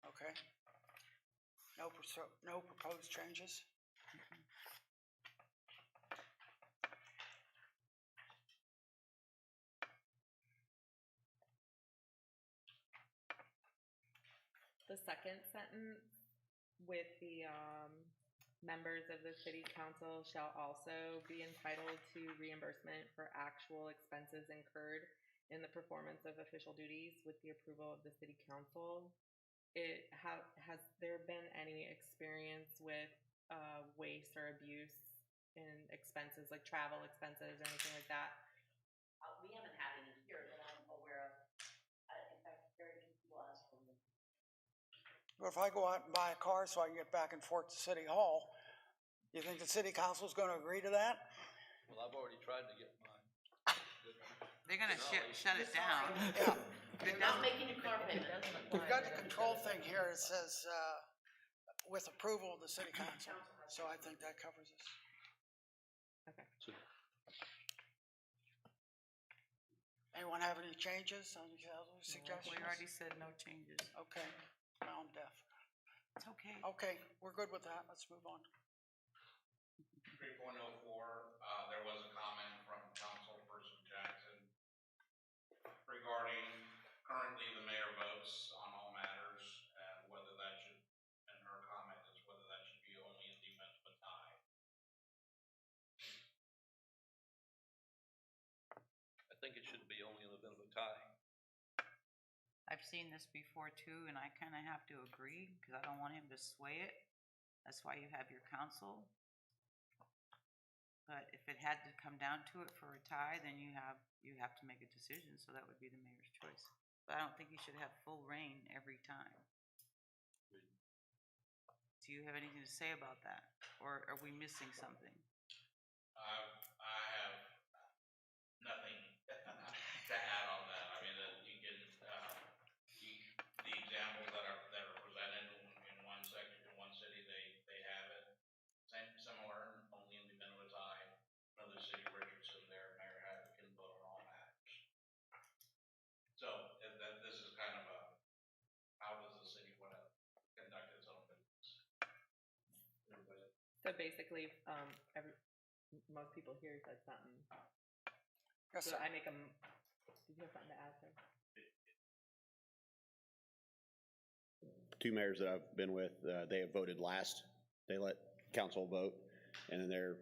Okay. No proposed changes? The second sentence with the members of the city council shall also be entitled to reimbursement for actual expenses incurred in the performance of official duties with the approval of the city council. Has there been any experience with waste or abuse in expenses, like travel expenses or anything like that? We haven't had any here that I'm aware of. In fact, very few people ask for them. Well, if I go out and buy a car so I can get back and forth to City Hall, you think the city council's gonna agree to that? Well, I've already tried to get mine. They're gonna shut it down. Yeah. You're not making a car payment. We've got the control thing here, it says, with approval of the city council, so I think that covers us. So Anyone have any changes, any other suggestions? We already said no changes. Okay, now I'm deaf. It's okay. Okay, we're good with that, let's move on. 3.04, there was a comment from Councilperson Jackson regarding currently the mayor votes on all matters and whether that should, and her comment is whether that should be only in the event of a tie. I think it should be only in the event of a tie. I've seen this before too, and I kind of have to agree because I don't want him to sway it. That's why you have your council. But if it had to come down to it for a tie, then you have to make a decision, so that would be the mayor's choice. But I don't think you should have full reign every time. Do you have anything to say about that? Or are we missing something? I have nothing to add on that. I mean, that you So basically, most people here said something. Yes, So sir. I make them, did you have something to add, sir? Two mayors that I've been with, they have voted last. They let council vote, and then they're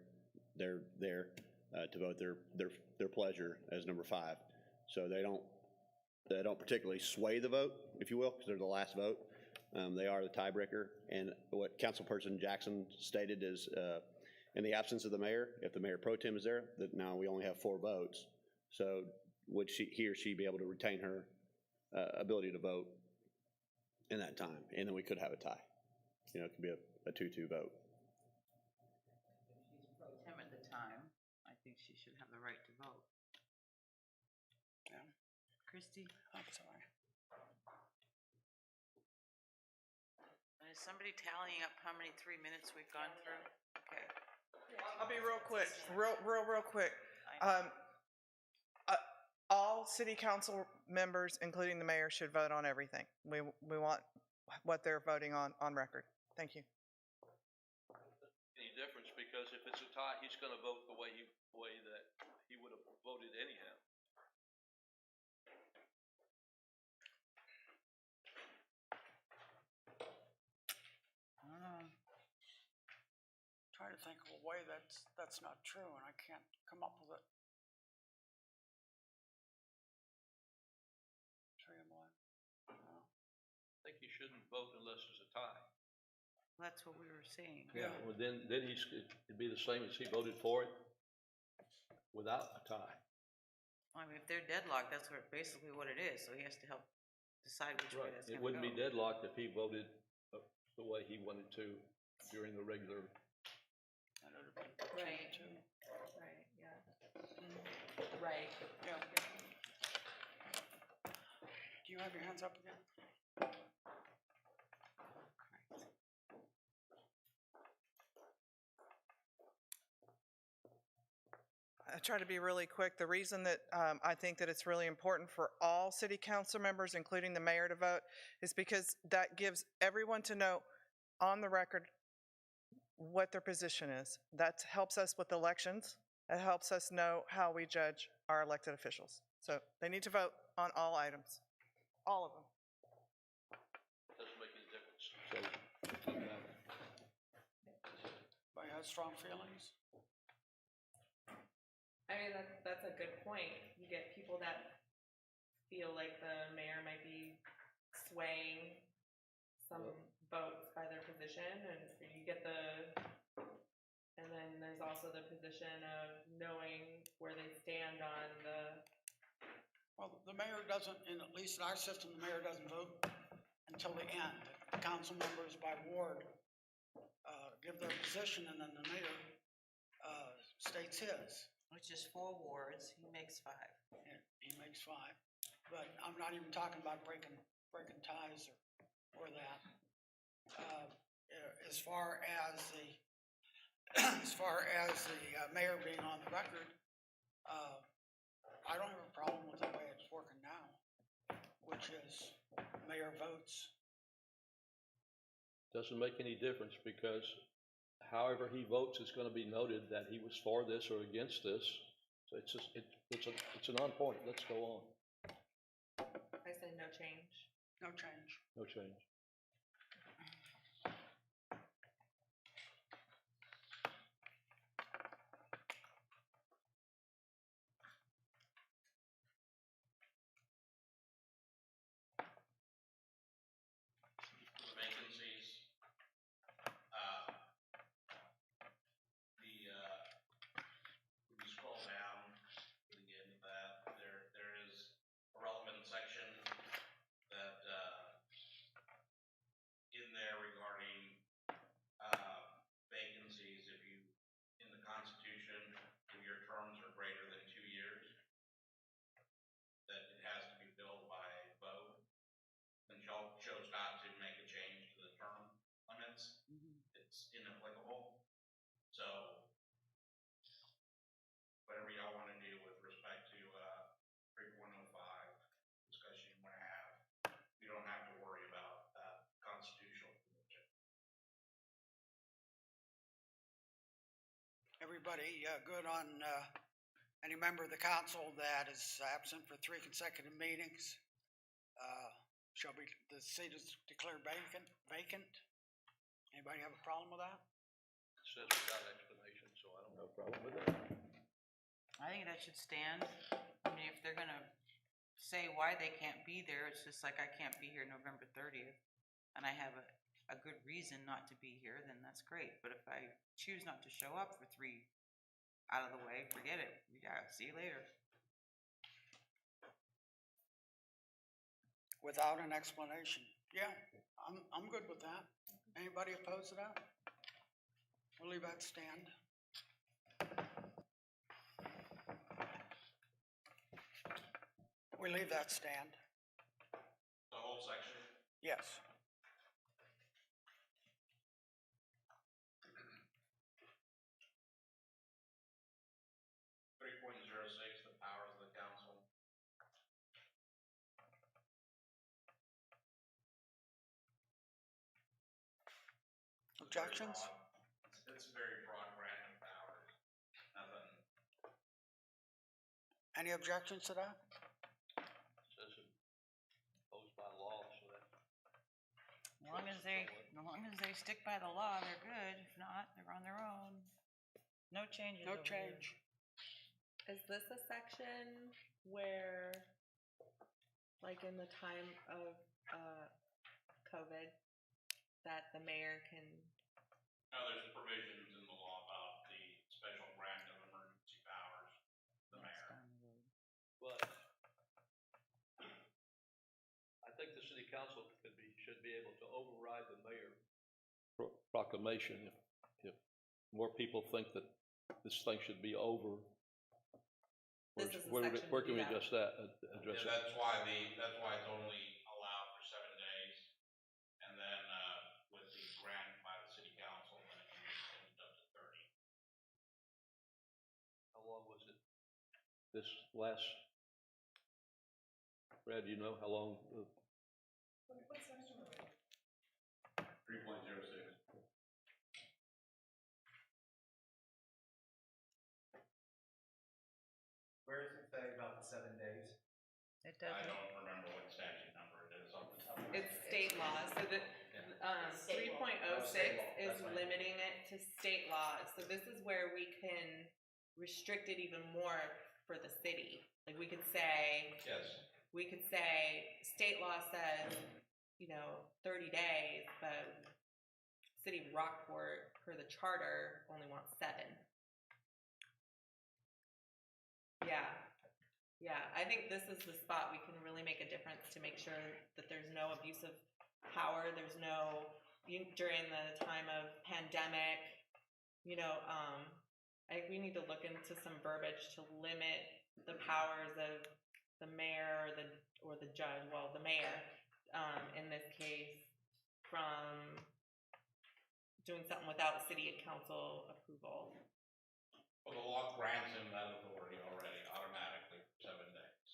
there to vote their pleasure as number 5. So they don't particularly sway the vote, if you will, because they're the last vote. They are the tiebreaker, and what Councilperson Jackson stated is, in the absence of the mayor, if the mayor pro tem is there, that now we only have 4 votes. So would he or she be able to retain her ability to vote in that time? And then we could have a tie. You know, it could be a 2-2 vote. If she's pro tem at the time, I think she should have the right to vote. Yeah. Christie, I'm sorry. is somebody tallying up how many 3 minutes we've gone through? Okay. I'll be real quick, real quick. All city council members, including the mayor, should vote on everything. We want what they're voting on record. Thank you. Any difference, because if it's a tie, he's gonna vote the way that he would have voted anyhow. I don't know. Trying to think of a way that's not true, and I can't come up with it. 3 and 1. No. I think he shouldn't vote unless there's a tie. That's what we were saying. Yeah, well, then it'd be the same as he voted for it without a tie. I mean, if they're deadlocked, that's basically what it is, so he has to help decide which way that's It gonna wouldn't be go. deadlocked if he voted the way he wanted to during the regular. And it would be Right. 2. Right, yeah. Right. Yeah. Do you have your hands up again? I try to be really quick. The reason that I think that it's really important for all city council members, including the mayor, to vote is because that gives everyone to know on the record what their position is. That helps us with elections. It helps us know how we judge our elected officials. So they need to vote on all items, all of them. Doesn't make any difference. So, it doesn't matter. Anybody has strong feelings? I mean, that's a good point. You get people that feel like the mayor might be swaying some votes by their position, and so you get and then there's also the position of knowing where they stand on Well, the mayor doesn't, at least in our system, the mayor doesn't vote until the end. The council members by ward give their position, and then the mayor states his. Which is 4 wards, he makes 5. He makes 5, but I'm not even talking about breaking ties or that. As far as the mayor being on the record, I don't have a problem with the way it's working now, which is mayor votes. Doesn't make any difference, because however he votes, it's gonna be noted that he was for this or against this. So it's just, it's a non-point. Let's go on. I say no change. No change. No change. Vacancies, if you scroll down to get into that, there is a relevant section that everybody good on any member of the council that is absent for 3 consecutive meetings? The seat is declared vacant? Anybody have a problem with that? Says without explanation, so I don't have a problem with it. I think that should stand. I mean, if they're gonna say why they can't be there, it's just like I can't be here November 30th, and I have a good reason not to be here, then that's great. But if I choose not to show up for 3 out of the way, forget it. Yeah, see you later. Without an explanation? Yeah, I'm good with that. Anybody opposed to that? We'll leave that stand. We leave that stand. The whole section? Yes. .06, the powers of the council. Objections? It's very broad grant of powers. Nothing. Any objections to that? Says imposed by law, so that. As long as they stick by the law, they're good. If not, they're on their own. No changes. No over here. change. Is this a section where, like in the time of COVID, that the mayor can? No, there's provisions in the law about the special grant of emergency powers, to the mayor. But I think the city council should be able to override the mayor proclamation if more people think that this thing should be over. This is the Where section can to do we that. address that? Address Yeah, it? that's why it's only allowed for 7 days. And then, with the grant by the city council, then it can be extended up to 30. How long was it? This last, Brad, do you know how long? 3.06. Where does it say about the 7 days? It I doesn't. don't remember what statute number it is off the top of my It's head. state law, so the, State law. 3.06 law, is that's fine. limiting it to state law. So this is where we can restrict it even more for the city. Like we could say, Yes. state law says, 30 days, but city of Rockport, per the charter, only wants 7. Yeah, I think this is the spot we can really make a difference to make sure that there's no abuse of power, there's no, during the time of pandemic, I think we need to look into some verbiage to limit the powers of the mayor or the judge, well, the mayor, in this case, from doing something without city and council approval. Well, the law grants him that authority already automatically for 7 days.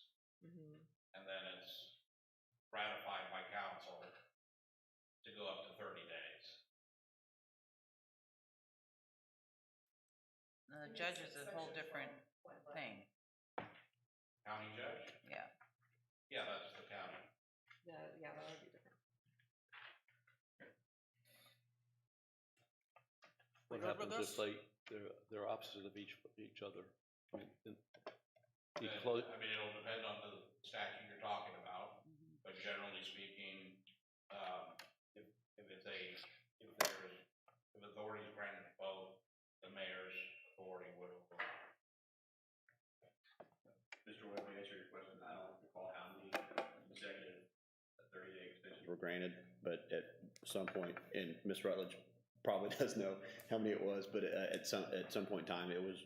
Mm-hmm. And then it's ratified by council to go up to 30 days. The judge is a whole different thing. County judge? Yeah. Yeah, that's the county. Yeah, that would be different. What good with happens this? if they're opposite of each other? I mean, it'll depend on the statute you're talking about, but generally speaking, if authority is granted to both, the mayor's authority would override. Mr. Webb, to answer your question, I don't recall how many consecutive 30-day extensions were granted, but at some point, and Ms. Rutledge probably does know how many it was, but at some point in time, it was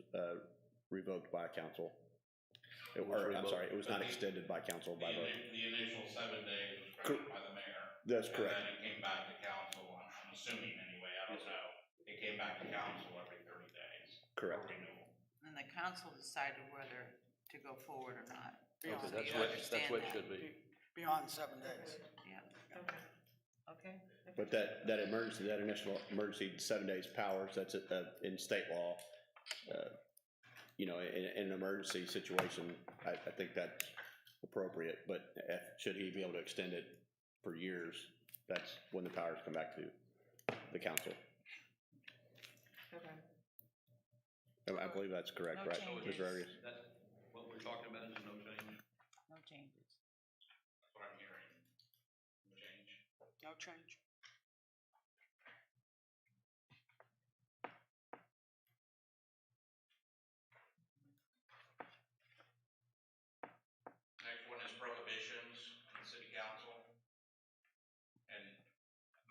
revoked by council. It was not extended by council by vote. The initial 7 days was granted by the mayor. That's correct. And then it came back to council, I'm assuming anyway, I don't know. It came back to council every 30 days. Correct. For renewal. And the council decided whether to go forward or not. Beyond, Okay, So that's you what understand it that. should be. beyond 7 days. Yeah, okay. But that initial emergency 7 days powers, that's in state law, you know, in an emergency situation, I think that's appropriate, but should he be able to extend it for years, that's when the powers come back to the council. Okay. I believe that's correct, No right? changes. Mr. Arias? That's what we're talking about is no change. No changes. That's what I'm hearing. No change. No change. Next one is prohibitions in the city council. And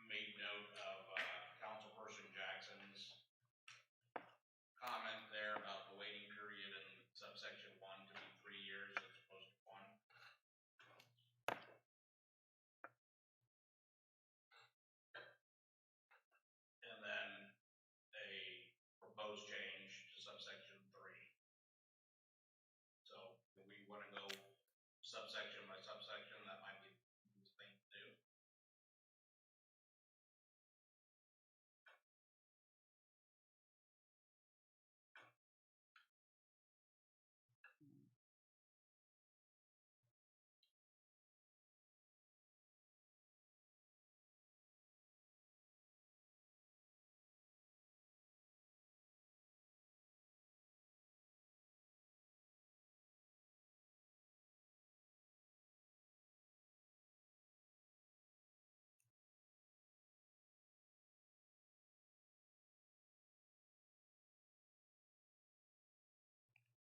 made note of Councilperson Jackson's comment there about the waiting period in subsection 1 to be 3 years as opposed to 1. And then a proposed change to subsection 3. So if we want to go subsection by subsection, that might be the thing to do.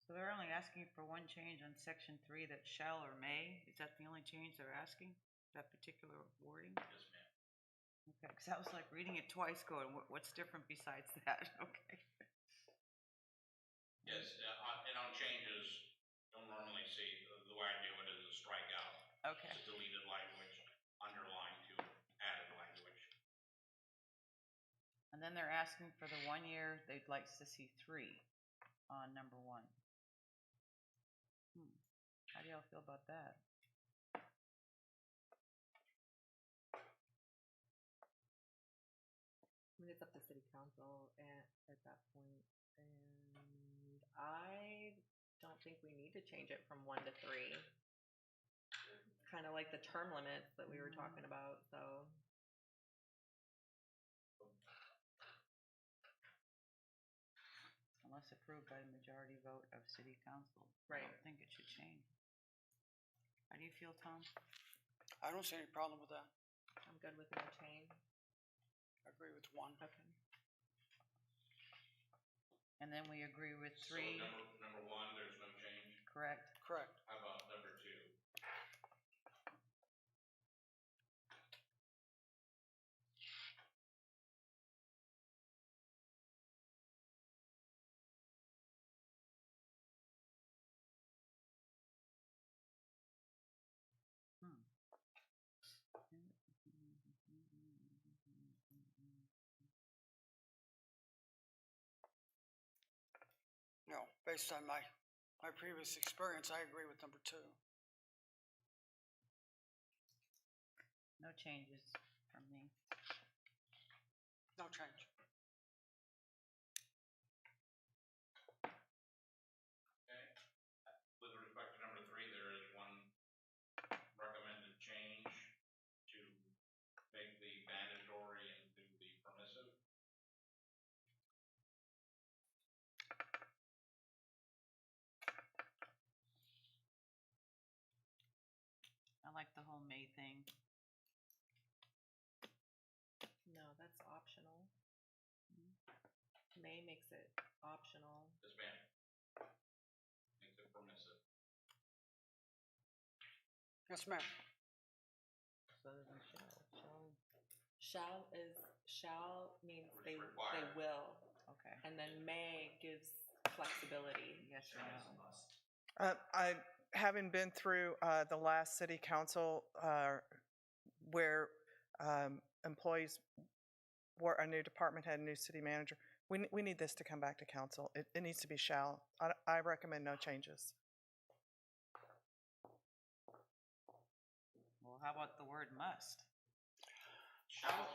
So they're only asking for one change on section 3, that shall or may. Is that the only change they're asking? That particular wording? Yes, ma'am. Okay, because I was like reading it twice going, what's different besides that? Okay. Yes, and on changes, don't normally see, the way I do it is a strikeout. Okay. To deleted language, underlined to added language. And then they're asking for the 1 year, they'd like to see 3 on number 1. How do y'all feel about that? I mean, it's up to city council at that point, and I don't think we need to change it from 1 to 3. Kind of like the term limits that we were talking about, so. Unless approved by a majority vote of city council. Right. I don't think it should change. How do you feel, Tom? I don't see any problem with that. I'm good with no change. I agree with 1. Okay. And then we agree with So 3, number 1, there's no change. correct? Correct. How about number 2? No, based on my previous experience, I agree with number 2. No changes from me. No change. Okay. With respect to number 3, there is one recommended change to make the mandatory into the permissive. I like the whole May thing. No, that's optional. May makes it optional. Yes, ma'am. Makes it permissive. Yes, ma'am. So then shall means It's they required. will, Okay. and then may gives flexibility. Yes or no? Having been through the last city council where employees were a new department head, a new city manager, we need this to come back to council. It needs to be shall. I recommend no changes. Well, how about the word must? Shall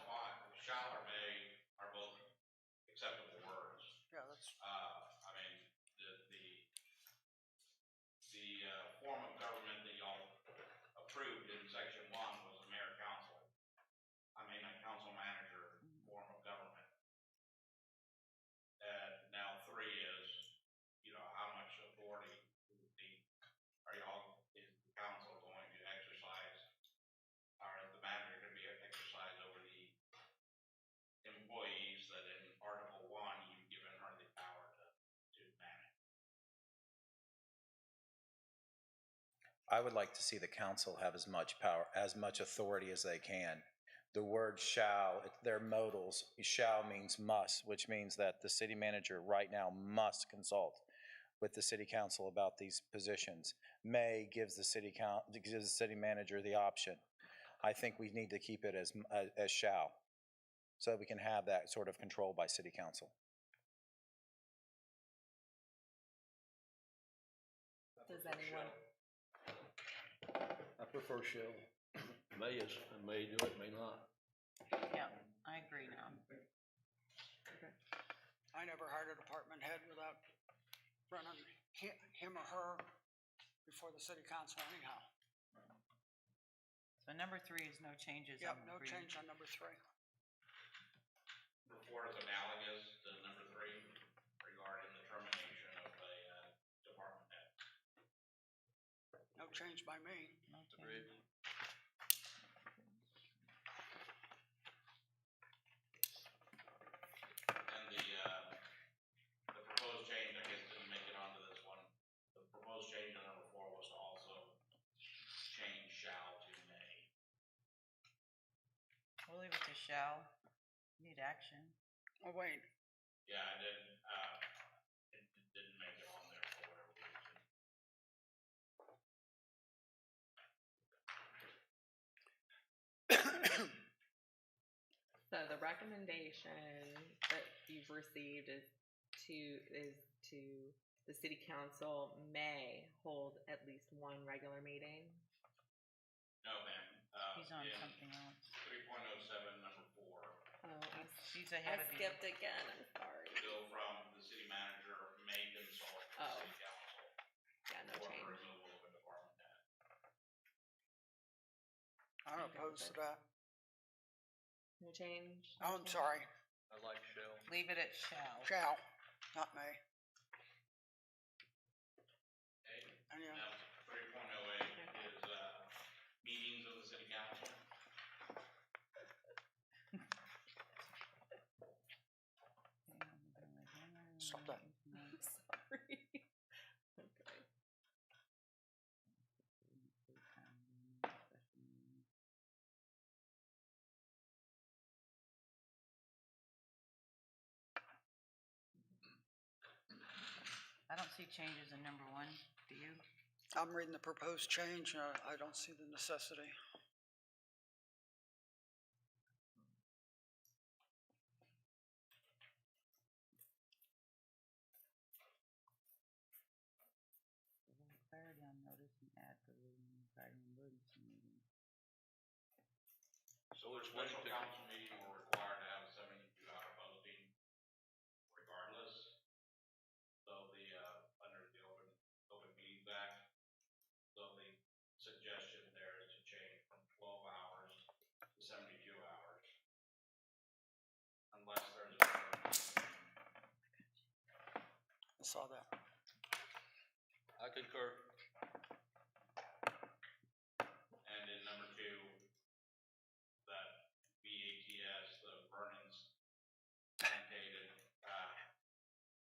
or may are both acceptable words. Yeah, that's. I would like to see the council have as much power, as much authority as they can. The word shall, they're modals. Shall means must, which means that the city manager right now must consult with the city council about these positions. May gives the city manager the option. I think we need to keep it as shall, so that we can have that sort of control by city council. Does anyone? I prefer shall. May do it, may not. Yeah, I agree now. I never hired a department head without running him or her before the city council anyhow. So number 3 is no changes. Yep, on no green. change on number 3. Number 4 is analogous to number 3 regarding the termination of a department head. No change by me. No change. And the proposed change, I guess, didn't make it onto this one. The proposed change on number 4 was to also change shall to may. We'll leave it to shall. Need action. Oh, wait. Yeah, I didn't, it didn't make it on there for whatever reason. So the recommendation that you've received is to the city council may hold at least one regular meeting. No, ma'am. He's on in something else. 3.07, number 4, Oh, He's I ahead of you. skipped again, I'm sorry. go from the city manager may consult the Oh. city council Yeah, no for the change. removal of a department head. I'm opposed to that. No change? Oh, I'm sorry. I like shall. Leave it at shall. Shall, not may. Okay, And, yeah, now 3.08 is meetings of the city council. stop that. I'm sorry. Okay. I don't see changes in number 1. Do you? I'm reading the proposed change, I don't see the necessity. Clarity on notice and ad for regarding emergency meeting. So a special council meeting will require to have a 72-hour posting regardless. So under the Open Meetings Act, so the suggestion there is to change from 12 hours to 72 hours. Unless there's a I saw that. I concur. And in number 2, that VATS, the Vernon's annotated,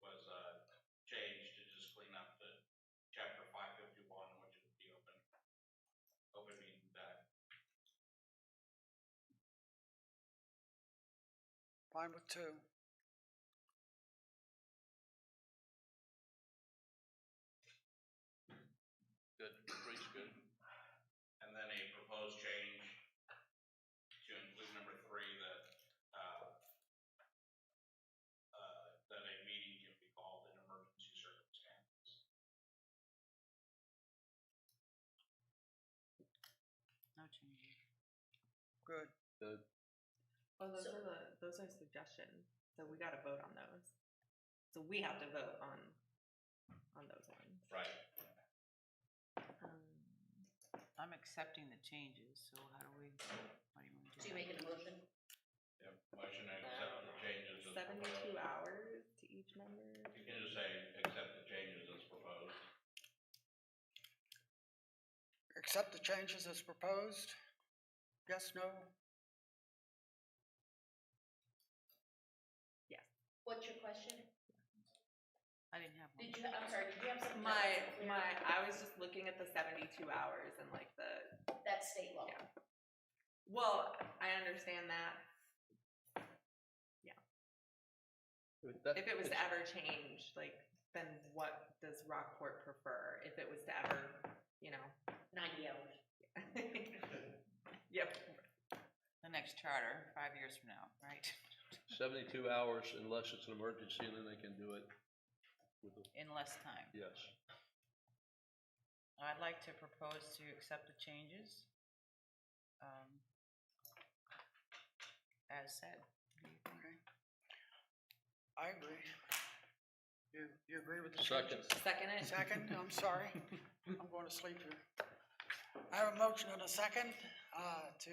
was changed to just clean up the chapter 551, which is the Open Meetings Act. Fine with 2. Good, three's good. And then a proposed change to include number 3 that that a meeting can be called in emergency circumstances. No changes. Good. Good. Oh, those are suggestions, so we gotta vote on those. So we have to vote on those ones. Right. I'm accepting the changes, so how do we, what do you want to do? So you making a motion? Yep, motion to accept the changes as 72 proposed. hours to each member? You can just say, accept the changes as proposed. Accept the changes as proposed? Yes, no? Yes. What's your question? I didn't have one. Did you, I'm sorry, did you have something? I was just looking at the 72 hours and like That's state law. yeah. Well, I understand that. Yeah. That- If it was to it's- ever change, like, then what does Rockport prefer? If it was to ever, 90 hours. Yep. The next charter, 5 years from now, right? 72 hours unless it's an emergency, and then they can do it with, In less time. yes. I'd like to propose to accept the changes, as said. Okay. I agree. You agree with the Second. changes? Second it? Second, I'm sorry. I'm going to sleep here. I have a motion and a second to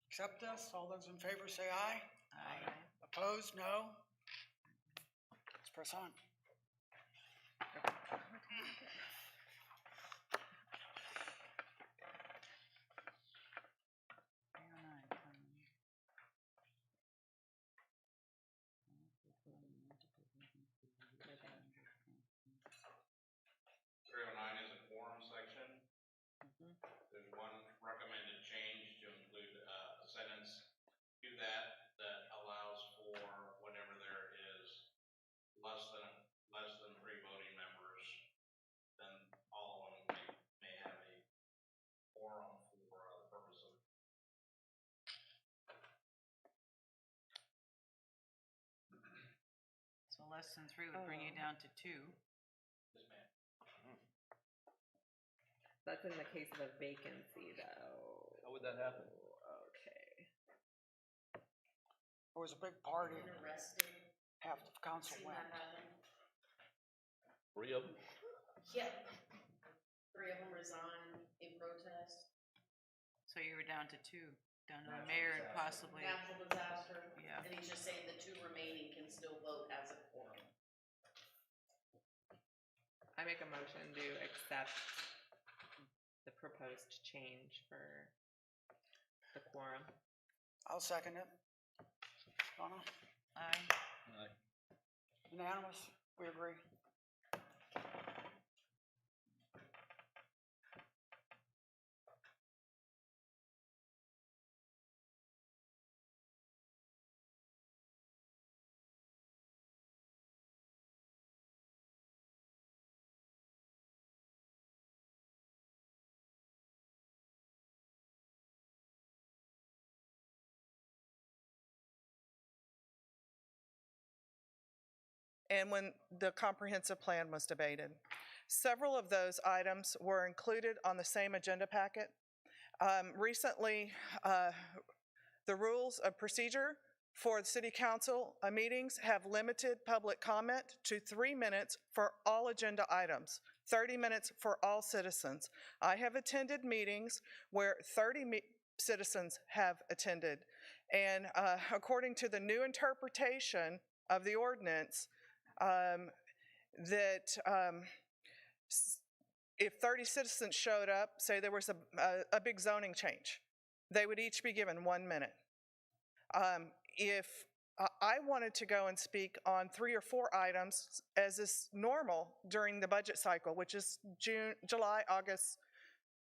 accept this. All those in favor say aye. Aye. Opposed, no. Let's press on. Is a quorum section. There's one recommended change to include a sentence to that allows for whenever there is less than 3 voting members, then all of them may have a quorum for the purpose of. So less than 3 would bring you down to 2. Yes, ma'am. That's in the case of a vacancy, though. How would that happen? Okay. There was a big party. Been arrested. Half the council Seen went. that happen? 3 of them? Yep. 3 of them resigned in protest. So you were down to 2, down to the Natural mayor and disaster. possibly, Natural disaster. Yeah. And he's just saying the 2 remaining can still vote as a quorum. I make a motion to accept the proposed change for the quorum. I'll second it. Donna, aye. Aye. unanimous? We agree. And when the comprehensive plan was debated. Several of those items were included on the same agenda packet. Recently, the rules of procedure for the city council meetings have limited public comment to 3 minutes for all agenda items, 30 minutes for all citizens. I have attended meetings where 30 citizens have attended. And according to the new interpretation of the ordinance, if 30 citizens showed up, say there was a big zoning change, they would each be given 1 minute. If I wanted to go and speak on 3 or 4 items, as is normal during the budget cycle, which is June, July, August,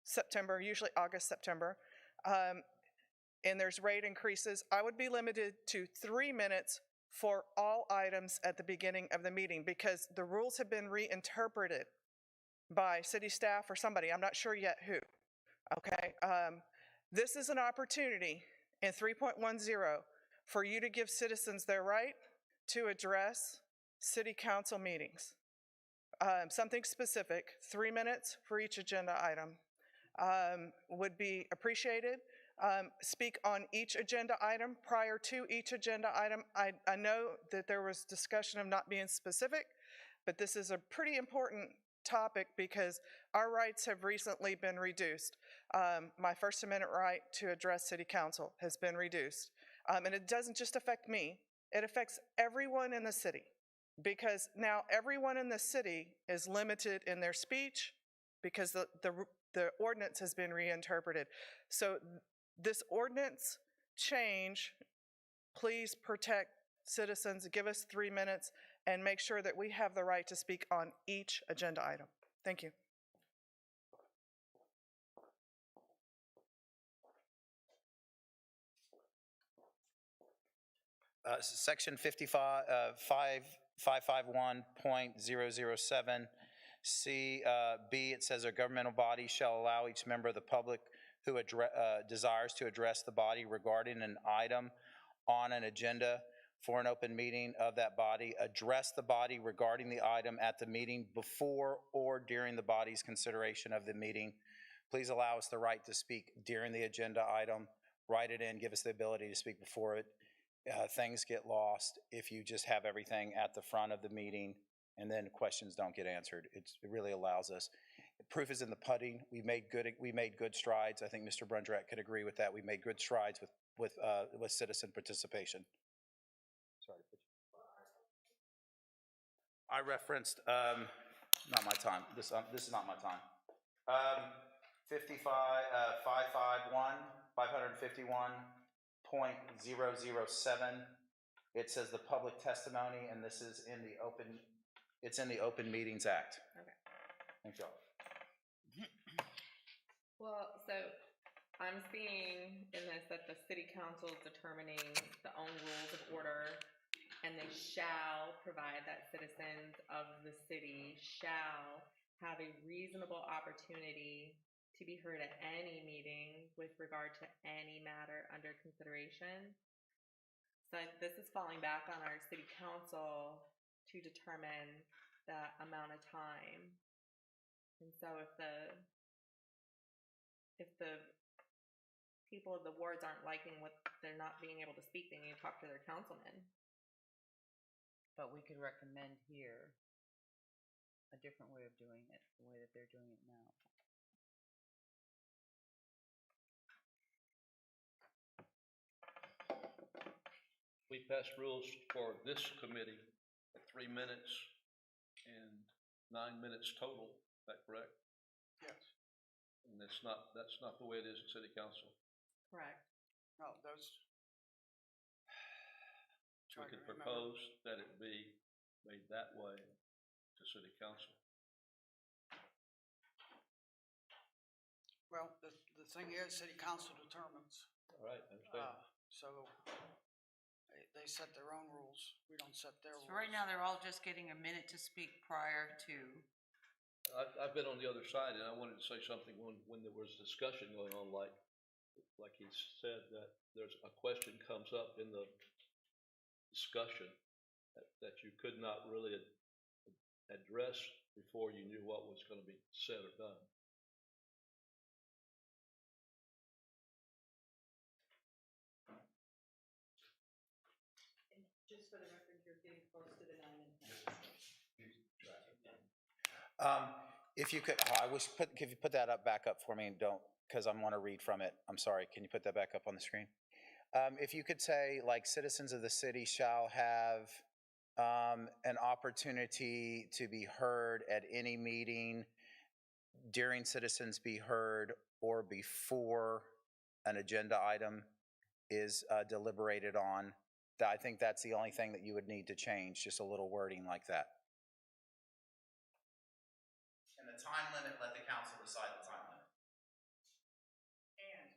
September, usually August, September, and there's rate increases, I would be limited to 3 minutes for all items at the beginning of the meeting because the rules have been reinterpreted by city staff or somebody, I'm not sure yet who, okay? This is an opportunity in 3.10 for you to give citizens their right to address city council meetings. Something specific, 3 minutes for each agenda item would be appreciated. Speak on each agenda item prior to each agenda item. I know that there was discussion of not being specific, but this is a pretty important topic because our rights have recently been reduced. My First Amendment right to address city council has been reduced. And it doesn't just affect me, it affects everyone in the city because now everyone in the city is limited in their speech because the ordinance has been reinterpreted. So this ordinance change, please protect citizens, give us 3 minutes, and make sure that we have the right to speak on each agenda item. Thank you. Section 551.007, C, B, it says a governmental body shall allow each member of the public who desires to address the body regarding an item on an agenda for an open meeting of that body, address the body regarding the item at the meeting before or during the body's consideration of the meeting. Please allow us the right to speak during the agenda item. Write it in, give us the ability to speak before it. Things get lost if you just have everything at the front of the meeting and then questions don't get answered. It really allows us. Proof is in the pudding. We made good strides. I think Mr. Brundrak could agree with that. We made good strides with citizen participation. Sorry to put you. I referenced, not my time. This is not my time. 551.007. It says the public testimony, and this is in the open. It's in the Open Meetings Act. Okay. Thank y'all. Well, so I'm seeing in this that the city council is determining the own rules of order, and they shall provide that citizens of the city shall have a reasonable opportunity to be heard at any meeting with regard to any matter under consideration. So this is falling back on our city council to determine the amount of time. And so if the people of the wards aren't liking what they're not being able to speak, they need to talk to their councilman. But we could recommend here a different way of doing it, the way that they're doing it now. We passed rules for this committee at 3 minutes and 9 minutes total. Is that correct? Yes. And that's not the way it is at City Council. Correct. No, those. We could propose that it be made that way to City Council. Well, the thing is, City Council determines. All right, I understand. So they set their own rules. We don't set their rules. So right now, they're all just getting a minute to speak prior to. I've been on the other side, and I wanted to say something when there was discussion going on, like he said, that there's a question comes up in the discussion that you could not really address before you knew what was going to be said or done. Just for the record, you're getting close to the 9 minutes. If you could, could you put that back up for me, and don't, because I want to read from it. I'm sorry. Can you put that back up on the screen? If you could say, like, citizens of the city shall have an opportunity to be heard at any meeting during citizens be heard or before an agenda item is deliberated on. I think that's the only thing that you would need to change, just a little wording like that. And the time limit, let the council decide the time limit. And.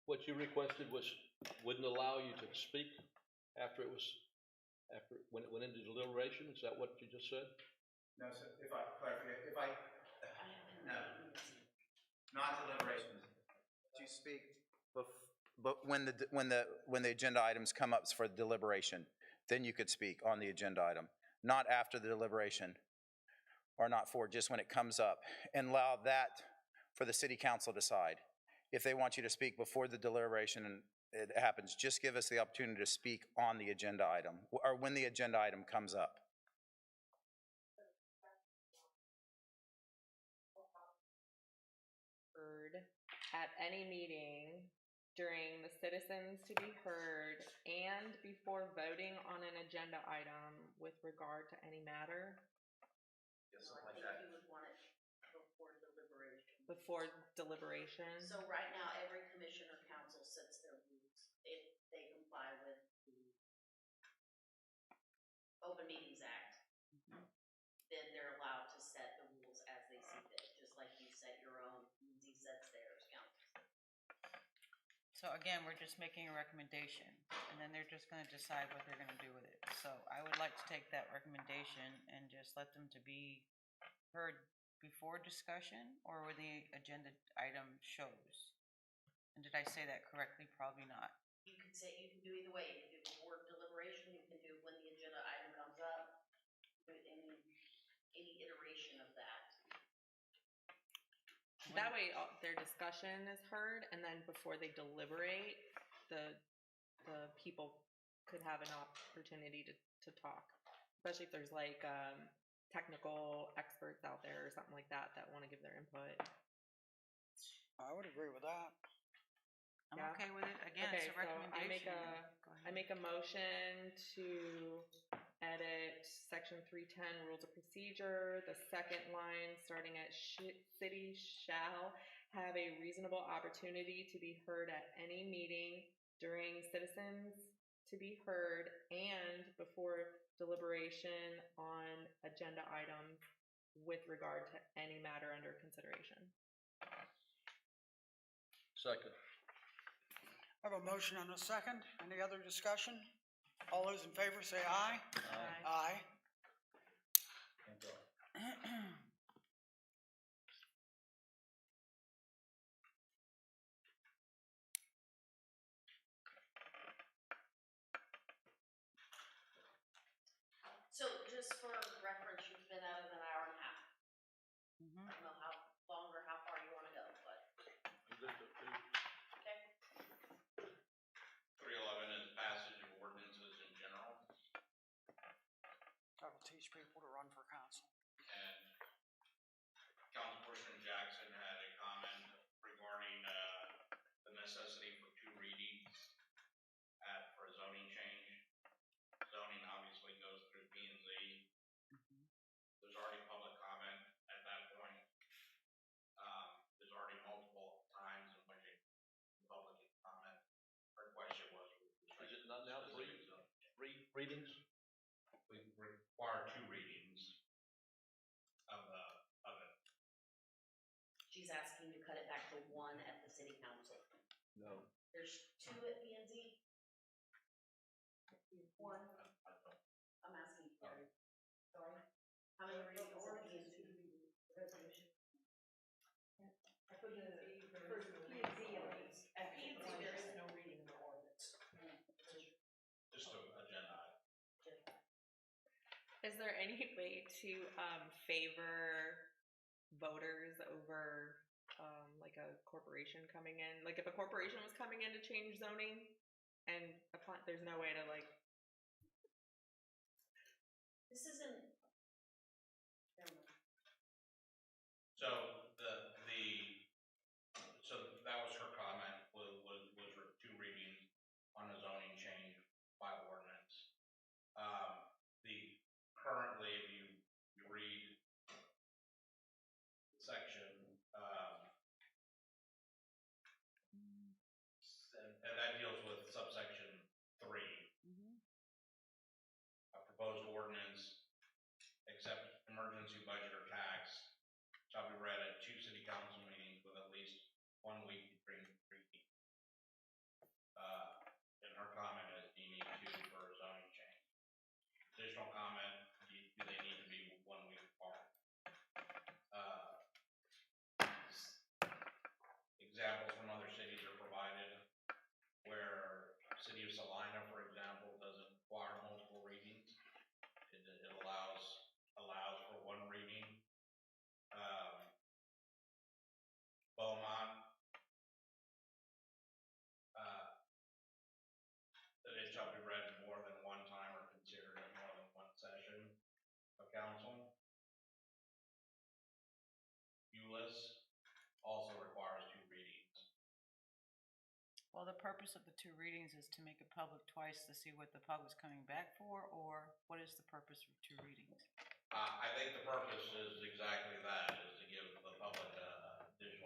What you requested wouldn't allow you to speak when it went into deliberation. Is that what you just said? No, sir. No, not deliberations. To speak, but when the agenda items come up for deliberation, then you could speak on the agenda item, not after the deliberation, or not for, just when it comes up, and allow that for the city council to decide. If they want you to speak before the deliberation and it happens, just give us the opportunity to speak on the agenda item, or when the agenda item comes up. Heard at any meeting during the citizens to be heard and before voting on an agenda item with regard to any matter. Yes, something like that. You would want it before deliberation. before deliberation. So right now, every commission or council sets their rules. If they comply with the Open Meetings Act, then they're allowed to set the rules as they see fit, just like you set your own, Lindsay sets theirs, council. So again, we're just making a recommendation, and then they're just gonna decide what they're gonna do with it. So I would like to take that recommendation and just let them to be heard before discussion, or where the agenda item shows. And did I say that correctly? Probably not. You can say, you can do either way. You can do before deliberation, you can do when the agenda item comes up, do any iteration of that. That way, their discussion is heard, and then before they deliberate, the people could have an opportunity to talk. Especially if there's like technical experts out there or something like that want to give their input. I would agree with that. I'm Yeah. okay with it. Again, it's a So recommendation. I make a motion to edit section 310 rules of procedure, the second line starting at city shall have a reasonable opportunity to be heard at any meeting during citizens to be heard and before deliberation on agenda items with regard to any matter under consideration. Second. I have a motion and a second. Any other discussion? All those in favor say aye. Aye. So just for reference, you've been at it an hour and a half. I don't know how long or how far you want to go, but. Okay. 311 is passage of ordinances in general, That'll teach people to run for council. and Councilperson Jackson had a comment regarding the necessity for 2 readings for a zoning change. Zoning obviously goes through P&Z. There's already public comment at that point. There's already multiple times in which the public can comment. Our question was, Is it not now three readings? We require 2 readings of it. She's asking to cut it back to 1 at the city council. No. There's 2 at P and Z. 1. I'm asking Gary. Sorry. How many readings at P and Z? Resolution. For P and Z, at P and Z, there is no reading in the ordinance. Just an agenda item. Is there any way to favor voters over like a corporation coming in? Like if a corporation was coming in to change zoning and there's no way to like. This isn't. So so that was her comment, was 2 readings on a zoning change by ordinance. Currently, if you read the section, and that deals with subsection 3. A proposed ordinance, except emergency budget or tax, shall be read at 2 city council meetings with at least 1 week between readings. And her comment is, do you need 2 for a zoning change? Additional comment, do they need to be 1 week apart? Examples from other cities are provided where city of Salina, for example, doesn't require multiple readings. It allows for 1 reading. Beaumont, that it shall be read more than 1 time or considered at more than 1 session of council. Euless also requires 2 readings. Well, the purpose of the 2 readings is to make it public twice to see what the public's coming back for, or what is the purpose of 2 readings? I think the purpose is exactly that, is to give the public additional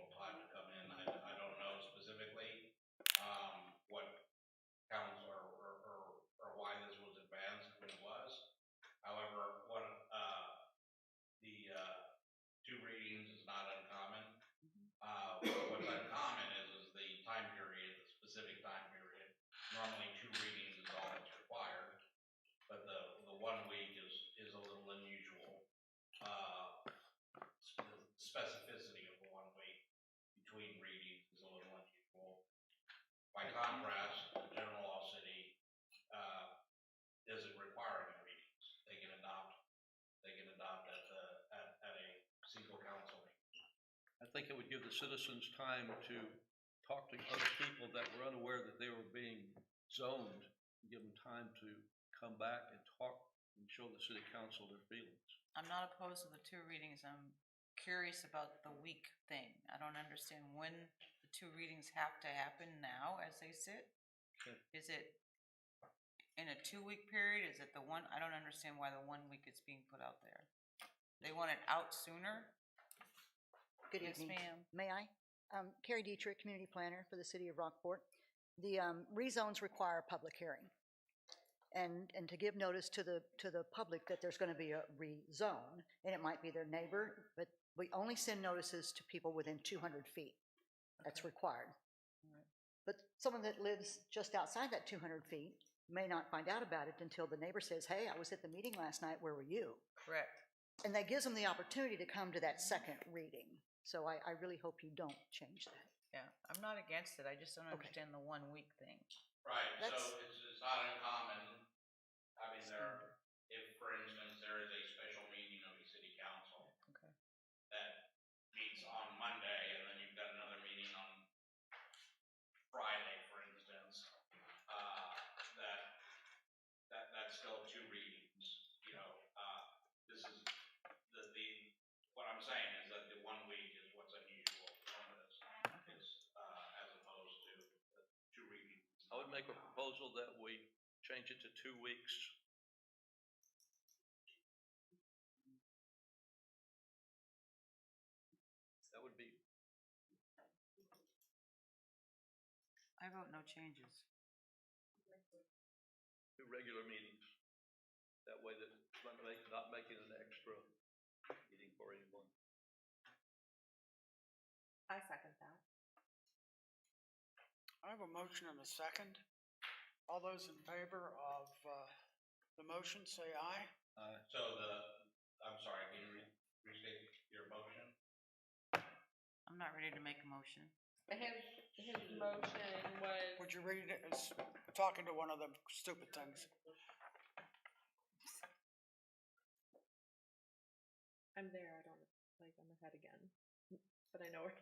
think it would give the citizens time to talk to other people that were unaware that they were being zoned, give them time to come back and talk and show the city council their feelings. I'm not opposed to the 2 readings. I'm curious about the week thing. I don't understand when the 2 readings have to happen now as they sit. Okay. Is it in a 2-week period? Is it the one? I don't understand why the 1 week is being put out there. They want it out sooner? Good Yes, evening. ma'am. May I? Carrie Dietrich, Community Planner for the City of Rockport. The rezones require a public hearing. And to give notice to the public that there's going to be a rezone, and it might be their neighbor, but we only send notices to people within 200 feet. That's required. But someone that lives just outside that 200 feet may not find out about it until the neighbor says, hey, I was at the meeting last night, where were you? Correct. And that gives them the opportunity to come to that second reading. So I really hope you don't change that. Yeah, I'm not against it. I just don't Okay. understand the 1 week thing. Right, so That's- it's not uncommon, I mean, if, for instance, there is a special meeting of a city council Okay. that meets on Monday, and then you've got another meeting on Friday, for instance, that's still 2 readings, you know, this is, what I'm saying is that the 1 week is what's unusual from this, as opposed to the 2 readings. I would make a proposal that we change it to 2 weeks. That would be, I vote no changes. 2 regular meetings. That way that it's not making an extra meeting for anyone. I second that. I have a motion and a second. All those in favor of the motion, say aye. So I'm sorry, can you restate your motion? I'm not ready to make a motion. His motion was, Would you read it? It's talking to one of them stupid things. I'm there, I don't, like, I'm ahead again, but I know where.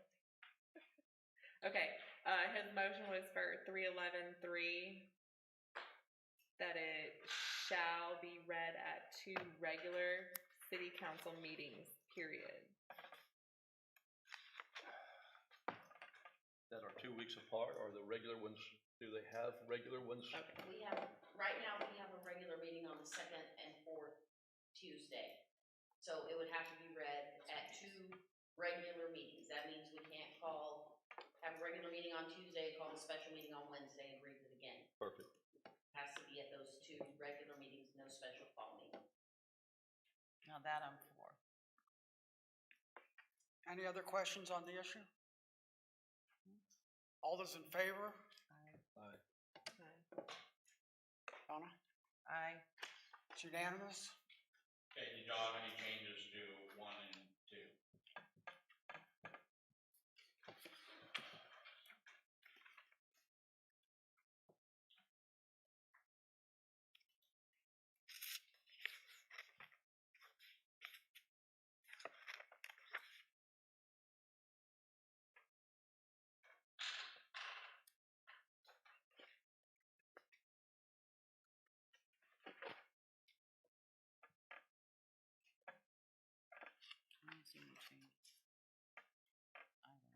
Okay, his motion was for 311.3, that it shall be read at 2 regular city council meetings, period. That are 2 weeks apart, or the regular ones, do they have regular ones? Okay. We have, right now, we have a regular meeting on the 2nd and 4th Tuesday. So it would have to be read at 2 regular meetings. That means we can't have a regular meeting on Tuesday, call a special meeting on Wednesday, and read it again. Perfect. Has to be at those 2 regular meetings, no special call meeting. Now that I'm for. Any other questions on the issue? All those in favor? Aye. Donna? Aye. It's unanimous. Okay, did y'all have any changes to 1 and 2? I don't see any changes. Either.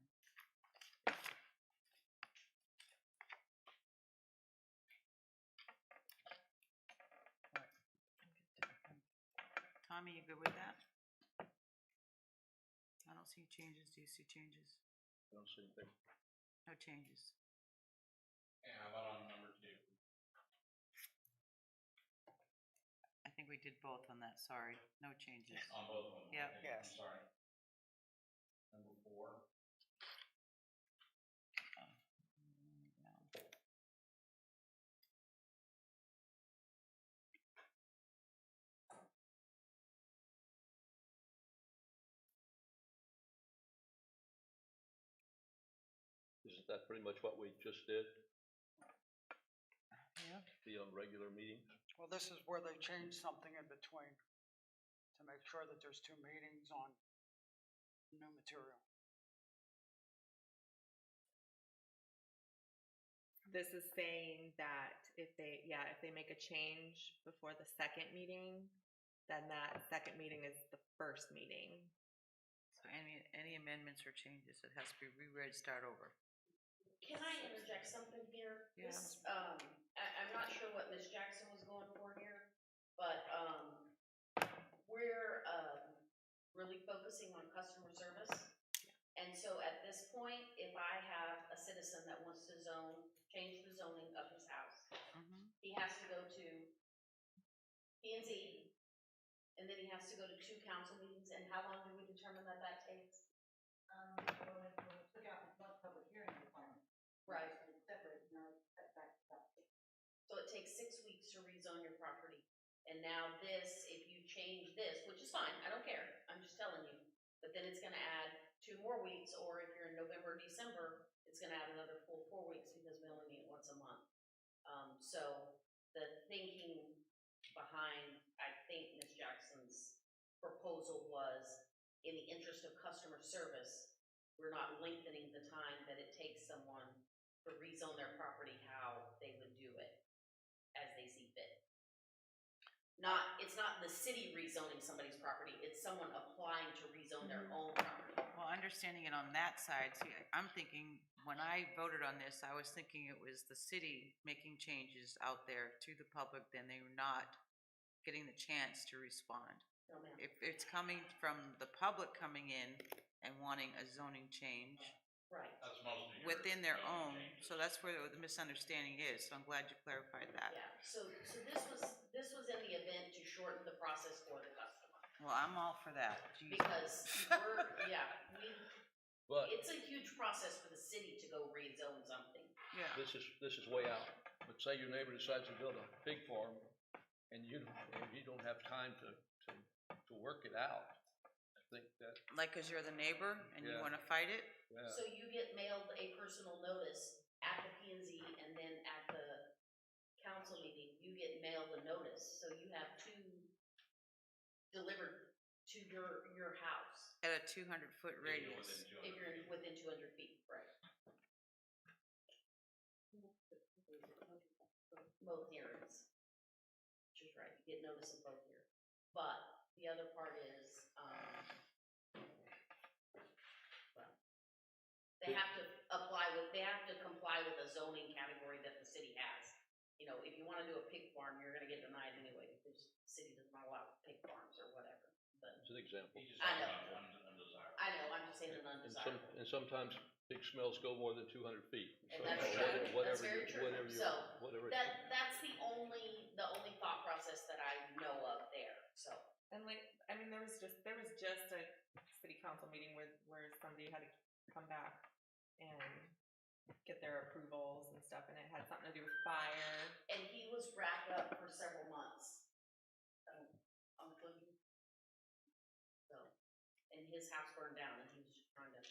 Tommy, you good with that? I don't see changes. Do you see changes? I don't see anything. No changes. And how about on number 2? I think we did both on that, sorry. No changes. On both of them? Yep. Okay, Yes. I'm sorry. Number 4? Isn't that pretty much what we just did? Yeah. Be on regular meetings? Well, this is where they changed something in between to make sure that there's 2 meetings on new material. This is saying that if they make a change before the second meeting, then that second meeting is the first meeting. So any amendments or changes, it has to be reread, start over. Can I interject something here? Yeah. This, I'm not sure what Ms. Jackson was going for here, but, we're, really focusing on customer service. And so at this point, if I have a citizen that wants to change the zoning of his house, he has to go to P&Z, and then he has to go to 2 council meetings, and how long do we determine that that takes? Took out the public hearing requirement. Right. Separate, So it takes 6 weeks to rezone your property. And now this, if you change this, which is fine, I don't care, I'm just telling you, but then it's gonna add 2 more weeks, or if you're in November, December, it's gonna add another full 4 weeks because we only meet once a month. So the thinking behind, I think, Ms. Jackson's proposal was, in the interest of customer service, we're not lengthening the time that it takes someone to rezone their property how they would do it as they see fit. It's not the city rezoning somebody's property, it's someone applying to rezone their own property. Well, understanding it on that side, see, I'm thinking, when I voted on this, I was thinking it was the city making changes out there to the public, then they were not getting the chance to respond. No, ma'am. If it's coming from the public coming in and wanting a zoning change Right. That's mostly your within their zoning own, changes. so that's where the misunderstanding is, so I'm glad you clarified that. Yeah, so this was in the event to shorten the process for the customer. Well, I'm all for that. Jeez. Because But it's a huge process for the city to go rezone something. Yeah. this is way out. But say your neighbor decides to build a pig farm and you don't have time to work it out. I think that, Like, cause you're the neighbor and you Yeah. wanna fight it? yeah. So you get mailed a personal notice at the P&Z, and then at the council meeting, you get mailed a notice, so you have 2 delivered to your house. At a 200-foot If you're radius. within 200 If you're feet. within 200 feet, right? Both hearings. Which is right, you get notice of both hearings. But the other part is, well, they have to comply with a zoning category that the city has. You know, if you wanna do a pig farm, you're gonna get denied anyway, because the city does not allow pig farms or whatever, but. It's an example. He just I talked know. about undesirable. I know, I'm just saying an undesirable. And sometimes big smells go more than 200 feet. And So, that's you know, true. whatever That's very you- true. Whatever you, So, whatever. That's the only thought process that I know of there, so. And there was just a city council meeting where somebody had to come back and get their approvals and stuff, and it had something to do with fire. And he was wrapped up for several months. So, and his house burned down, and he was just trying to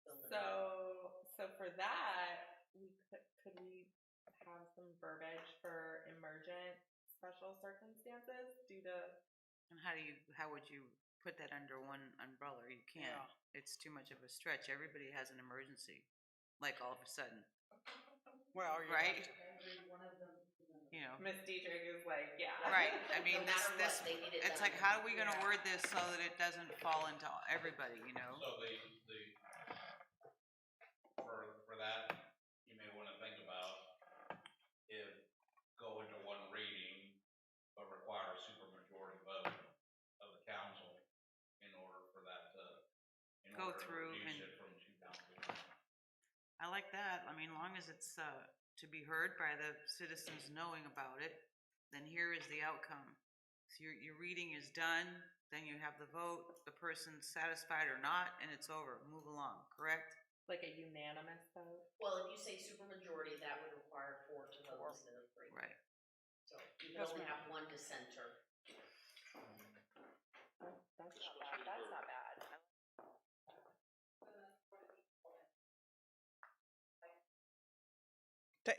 build it up. So for that, could we have some verbiage for emergent special circumstances due to? And how would you put that under one umbrella? You can't. It's too much of a stretch. Everybody has an emergency, like all of a sudden. Well, Right? Every one of them. You know, Miss Dietrich is like, yeah. right, I mean, No matter this, what, they need it it's done. like, how are we gonna Yeah. word this so that it doesn't fall into everybody, you know? So for that, you may wanna think about if go into one reading, but require a supermajority vote of the council in order for that to, Go through reduce and- it from 2 council. I like that, I mean, long as it's, to be heard by the citizens knowing about it, then here is the outcome. So your reading is done, then you have the vote, the person's satisfied or not, and it's over, move along, correct? Like a unanimous vote? Well, if you say supermajority, that would require 4 to vote instead of 3. Right. So you can only have 1 dissenter. That's not bad, that's not bad.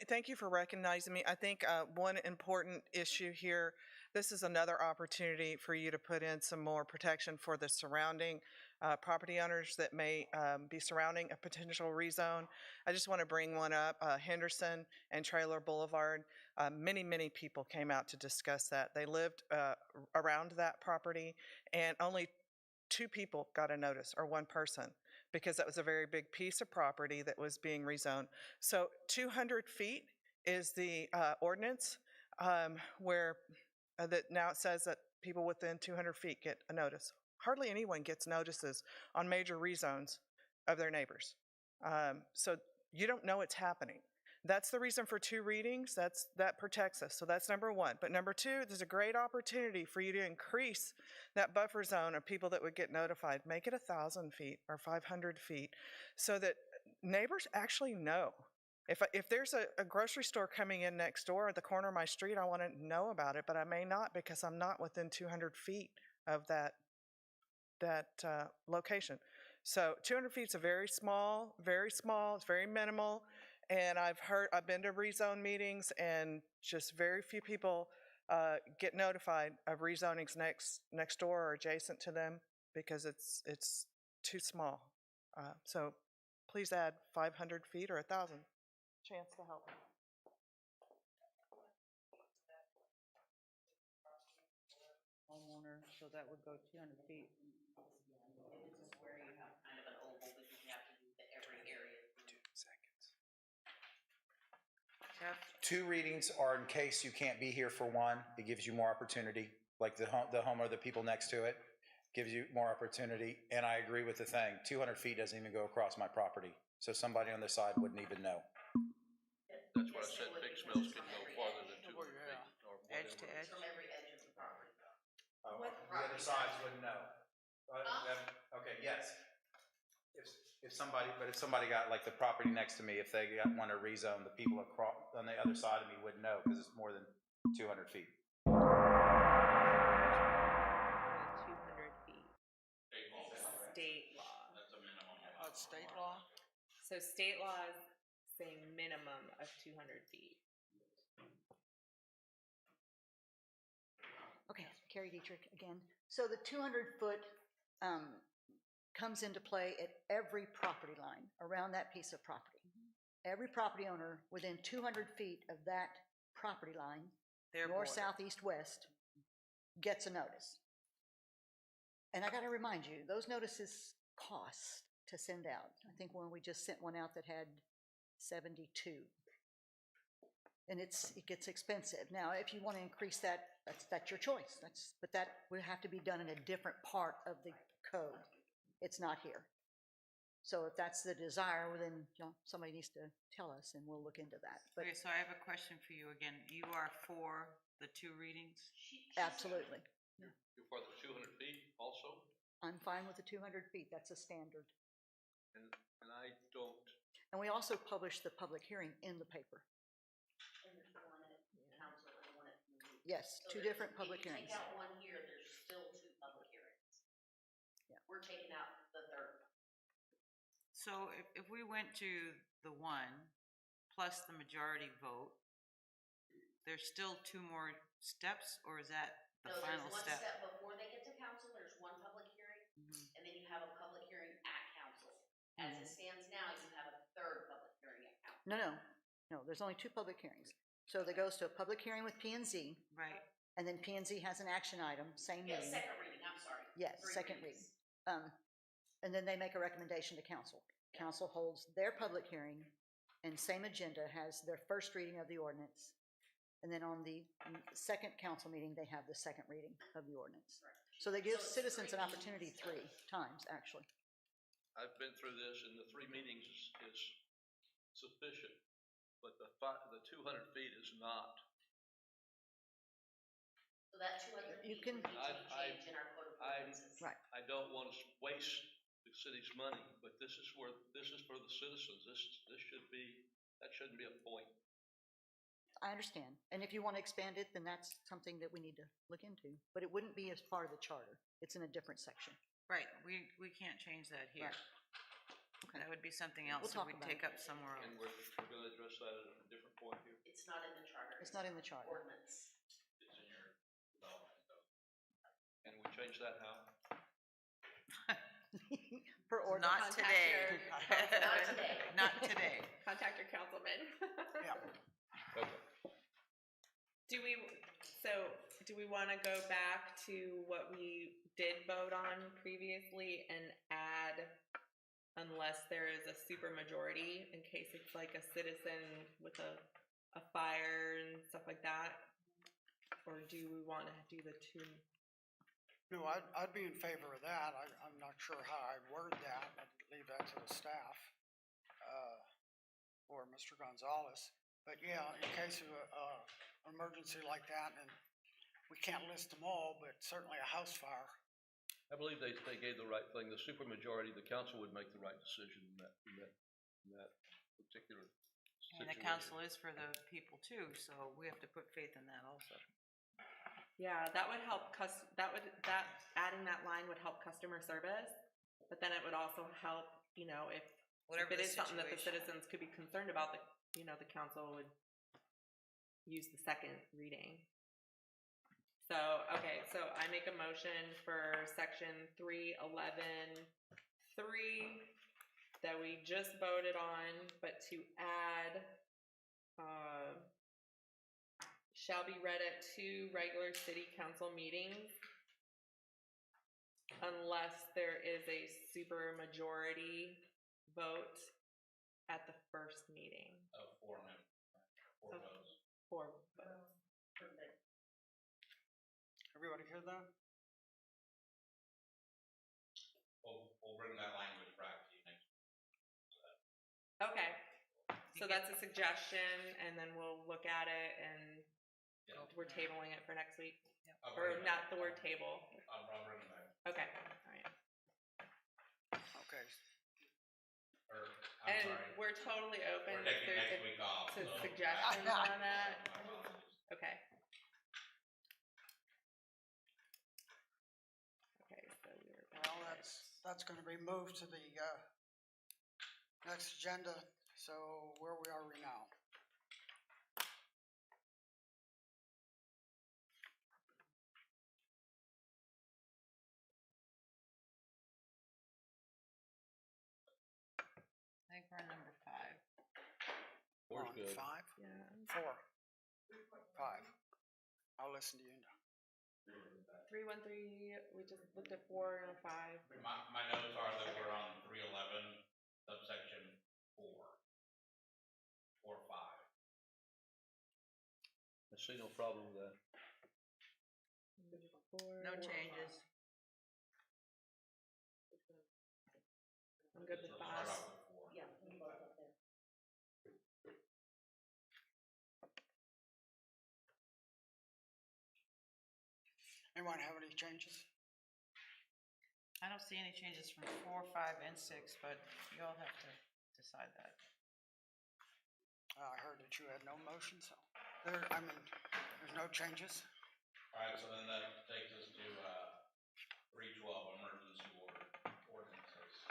Thank you for recognizing me. I think one important issue here this is another opportunity for you to put in some more protection for the surrounding property owners that may be surrounding a potential rezone. I just want to bring one up, Henderson and Trailer Boulevard. Many people came out to discuss that. They lived around that property, and only 2 people got a notice, or 1 person, because that was a very big piece of property that was being rezoned. So 200 feet is the ordinance where that now it says that people within 200 feet get a notice. Hardly anyone gets notices on major rezones of their neighbors. So you don't know it's happening. That's the reason for 2 readings. That protects us. So that's number 1. But number 2, there's a great opportunity for you to increase that buffer zone of people that would get notified. Make it 1,000 feet or 500 feet so that neighbors actually know. If there's a grocery store coming in next door at the corner of my street, I want to know about it, but I may not because I'm not within 200 feet of that location. So 200 feet is very small, it's very minimal. And I've been to rezone meetings, and just very few people get notified of rezonings next door or adjacent to them because it's too small. So please add 500 feet or 1,000. Chance to help. Homeowner, so that would go 200 feet. This is where you have kind of an oval because you have to do the every area. 2 seconds. Jeff? 2 readings are in case you can't be here for one. It gives you more opportunity, like the home or the people next to it gives you more opportunity. And I agree with the thing. 200 feet doesn't even go across my property. So somebody on the side wouldn't even know. That's why I said fixed mills can go farther than 200 feet. Or Edge to whatever. edge. From every edge of the property. The other sides wouldn't know. Okay, yes. If somebody got like the property next to me, if they want to rezone, the people across on the other side of me wouldn't know because it's more than 200 feet. 200 feet. State law. That's a minimum. That's state law? So state law is saying minimum of 200 feet. Okay, Carrie Dietrich again. So the 200-foot comes into play at every property line around that piece of property. Every property owner within 200 feet of that property line, north, south, east, west, gets a notice. And I got to remind you, those notices cost to send out. I think when we just sent one out that had 72. And it gets expensive. Now, if you want to increase that, that's your choice. But that would have to be done in a different part of the code. It's not here. So if that's the desire, well, then somebody needs to tell us, and we'll look into that. But Okay, so I have a question for you again. You are for the 2 readings? absolutely, You're for the 200 feet also? I'm fine with the 200 feet. That's a standard. And I don't. And we also publish the public hearing in the paper. And there's one at council and one at community. Yes, So 2 different public hearings. If you take out one here, there's still 2 public hearings. Yeah. We're taking out the 3rd. So if we went to the 1 plus the majority vote, there's still 2 more steps, or is that the final There's one step? step before they get to council, there's 1 public hearing, and then you have a public hearing at council. As it stands now, you have a 3rd public hearing at council. No, there's only 2 public hearings. So that goes to a public hearing with P&Z, Right. and then P&Z has an action item, same Yeah, meeting. second reading, I'm sorry. Yes, 3 second readings. reading. And then they make a recommendation to council. Council holds their public hearing, and same agenda has their first reading of the ordinance. And then on the second council meeting, they have the second reading of the ordinance. So they give citizens an opportunity 3 times, actually. I've been through this, and the 3 meetings is sufficient, but the 200 feet is not. So that 200 You feet can- would need to be changed in our code of ordinances. Right. I don't want to waste the city's money, but this is for the citizens. That shouldn't be a point. I understand. And if you want to expand it, then that's something that we need to look into. But it wouldn't be as part of the charter. It's in a different section. Right, we can't change that here. Okay. That would be something else We'll that talk we'd about take it. up somewhere And else. we're going to address that at a different point here. It's not in the charter. It's not in the charter. Ordinance. It's in your change that how? Per order. Not today. Not today. Not today. Contact your councilman. Yeah. Okay. Do we want to go back to what we did vote on previously and add, unless there is a super majority, in case it's like a citizen with a fire and stuff like that? Or do we want to do the two? No, I'd be in favor of that. I'm not sure how I'd word that. I'd leave that to the staff, or Mr. Gonzalez. But yeah, in case of an emergency like that, and we can't list them all, but certainly a house fire. I believe they gave the right thing. The supermajority, the council would make the right decision in that particular And the situation. council is for the people too, so we have to put faith in that also. Yeah, that would help adding that line would help customer service, but then it would also help, if Whatever it the is something that the situation. citizens could be concerned about, the council would use the second reading. So, okay, so I make a motion for section 311(3) that we just voted on, but to add, shall be read at 2 regular city council meetings unless there is a super majority vote at the first meeting. Of 4 members, 4 votes. 4 votes. Everybody hear that? We'll bring that language back to you next week. Okay, so that's a suggestion, and then we'll look at it, and we're tabling it for next week? I'll Or bring it not back. the word table? I'll bring it back. Okay, all right. Okay. Or, I'm And sorry. we're totally open We're if taking there's next week off. to so- suggestions on that. My apologies. Okay. Okay, so we were. Well, that's gonna be moved to the, next agenda, so where are we now? I think we're on number 5. Four's On good. 5? Yeah. 4? 5. I'll listen to you now. 313, we just looked at 4 and a 5. My notes are that we're on 311, subsection 4. 4, 5. I see no problem with that. 4. No changes. I'm good with So start 5. off with 4. Yeah, we both up there. Anyone have any changes? I don't see any changes from 4, 5, and 6, but you all have to decide that. I heard that you had no motion, so there's no changes. All right, so then that takes us to 312, emergency ordinances.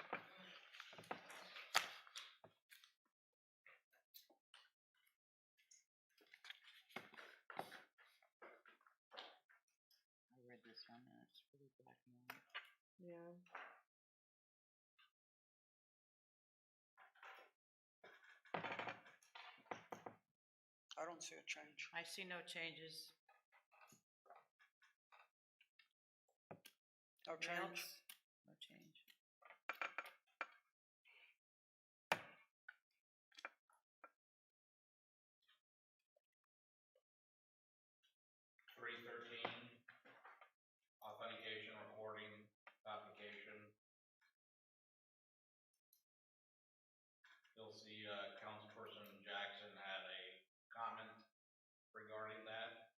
I read this one and it's pretty black and white. Yeah. I don't see a change. I see no changes. No Anything change? else? No change. Authentication, recording, application. You'll see Councilperson Jackson had a comment regarding that.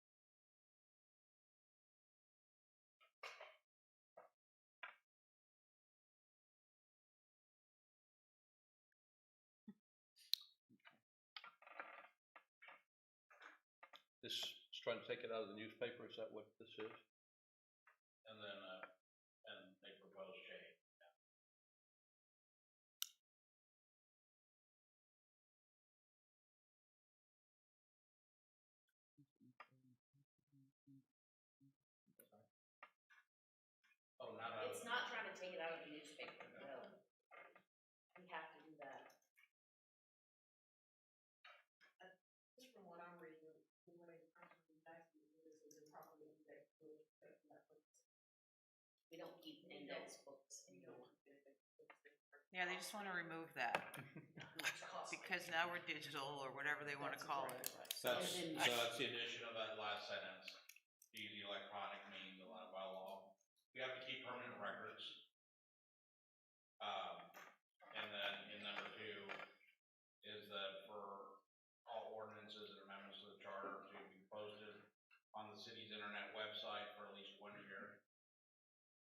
This is trying to take it out of the newspaper, is that what this is? And then, and they propose change. We don't keep index books anymore. Yeah, they just want to remove that. Because now we're digital, or whatever they want to call it. So that's the addition of that last sentence. Use electronic means allowed by law. We have to keep permanent records. And then in number 2 is that for all ordinances and amendments to the charter to be posted on the city's internet website for at least 1 year,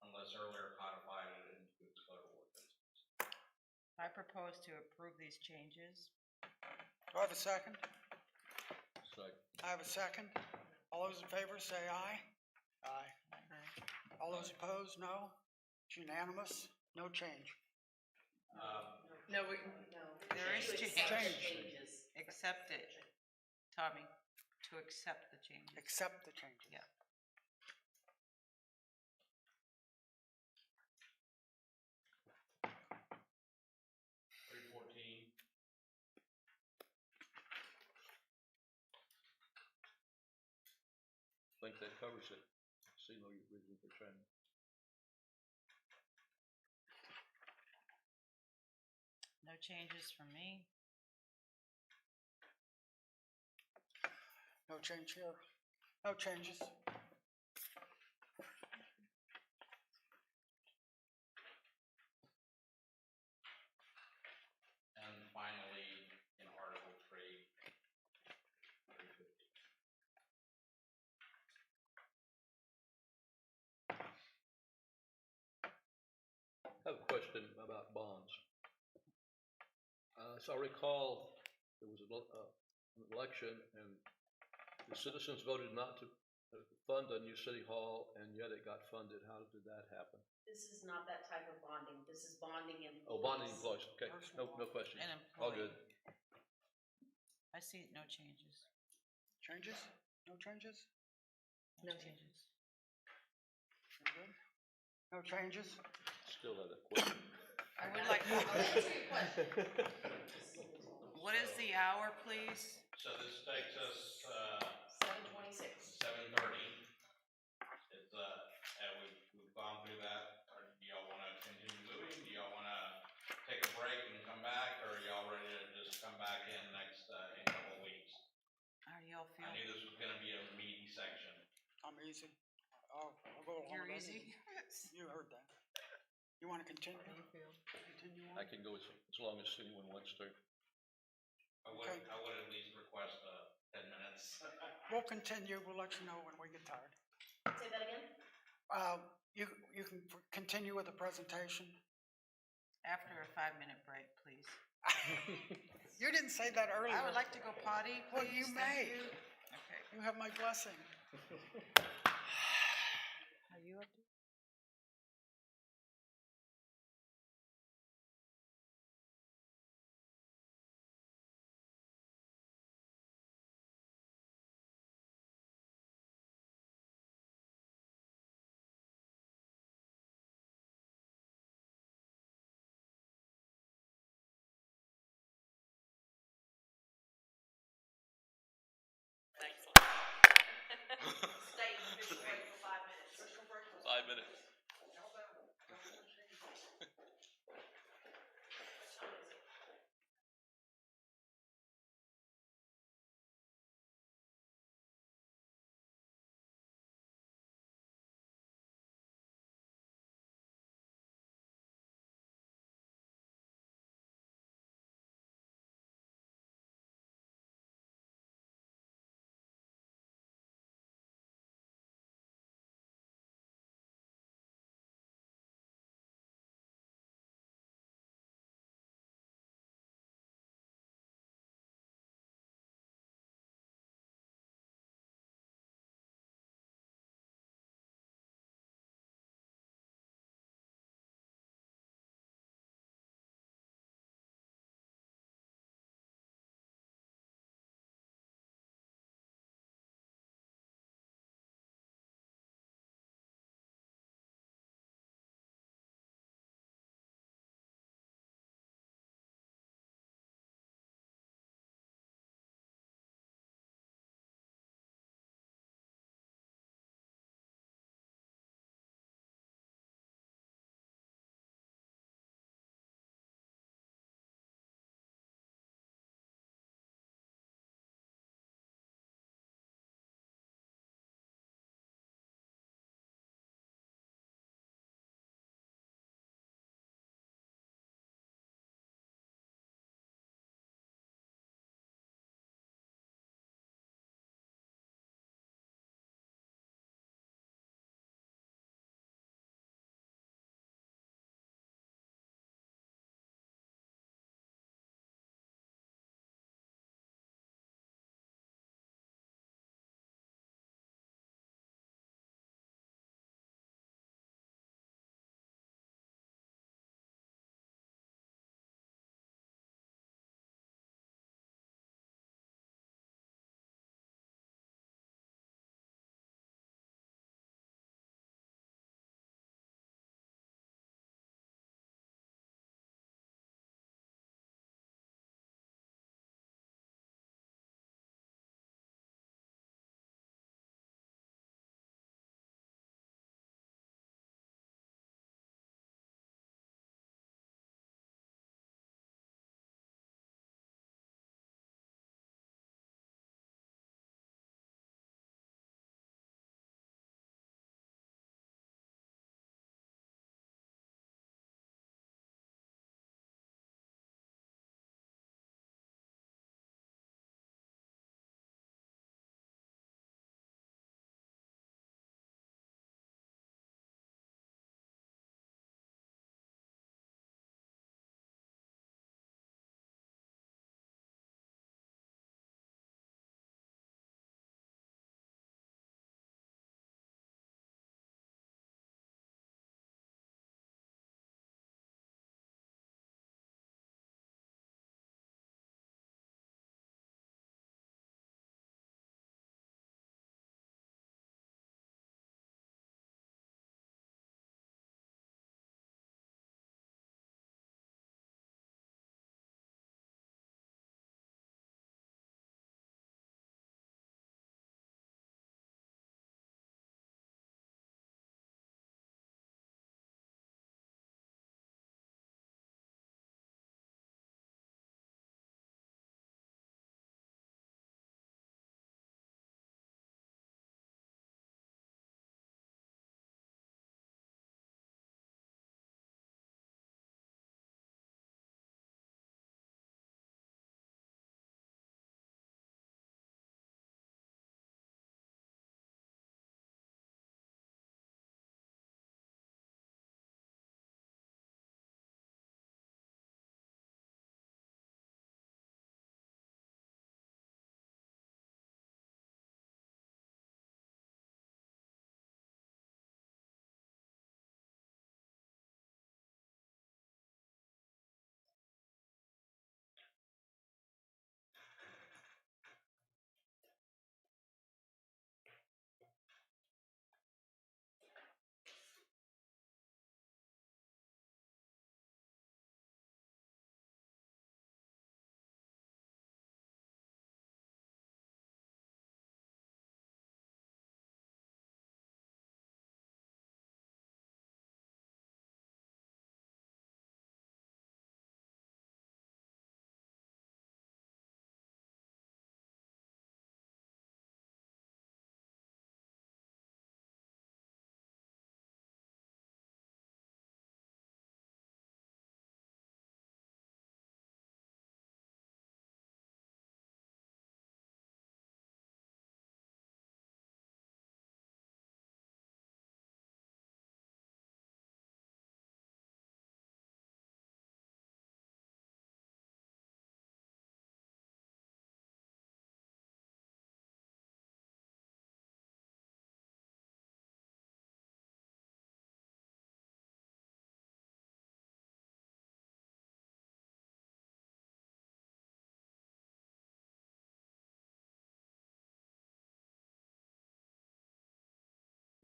unless earlier codified into its code of ordinances. I propose to approve these changes. Do I have a second? Second. I have a second. All those in favor say aye. Aye. All those opposed, no. It's unanimous, no change. No, there is To change. accept the changes. Accept it, Tommy, to accept the changes. Accept the changes. Yeah. I think that covers it. See no reason for change. No changes from me. No change here. No changes. And finally, in Article 3, 350. I have a question about bonds. So I recall there was an election and the citizens voted not to fund a new city hall, and yet it got funded. How did that happen? This is not that type of bonding. This is bonding employees. Oh, bonding employees. Okay, no questions. An All employee. good. I see no changes. Changes? No changes? No changes. Good. No changes? Still have that question. I would like, what is the hour, please? So this takes us 7:26. 7:30. It's and we've gone through that. Or do y'all want to continue moving? Do y'all want to take a break and come back, or are y'all ready to just come back in next in a couple of weeks? How do y'all feel? I knew this was going to be a meaty section. I'm easy. I'll go along You're with that. easy? You heard that. You want to continue? Continue on? I can go as long as anyone wants to. I would at least request 10 minutes. We'll continue. We'll let you know when we get tired. Say that again? You can continue with the presentation. After a 5-minute break, please. You didn't say that earlier. I would like to go potty, please. Well, you Thank may. you. Okay. You have my blessing. Are you up to? Stay in fish break for 5 minutes. 5 minutes.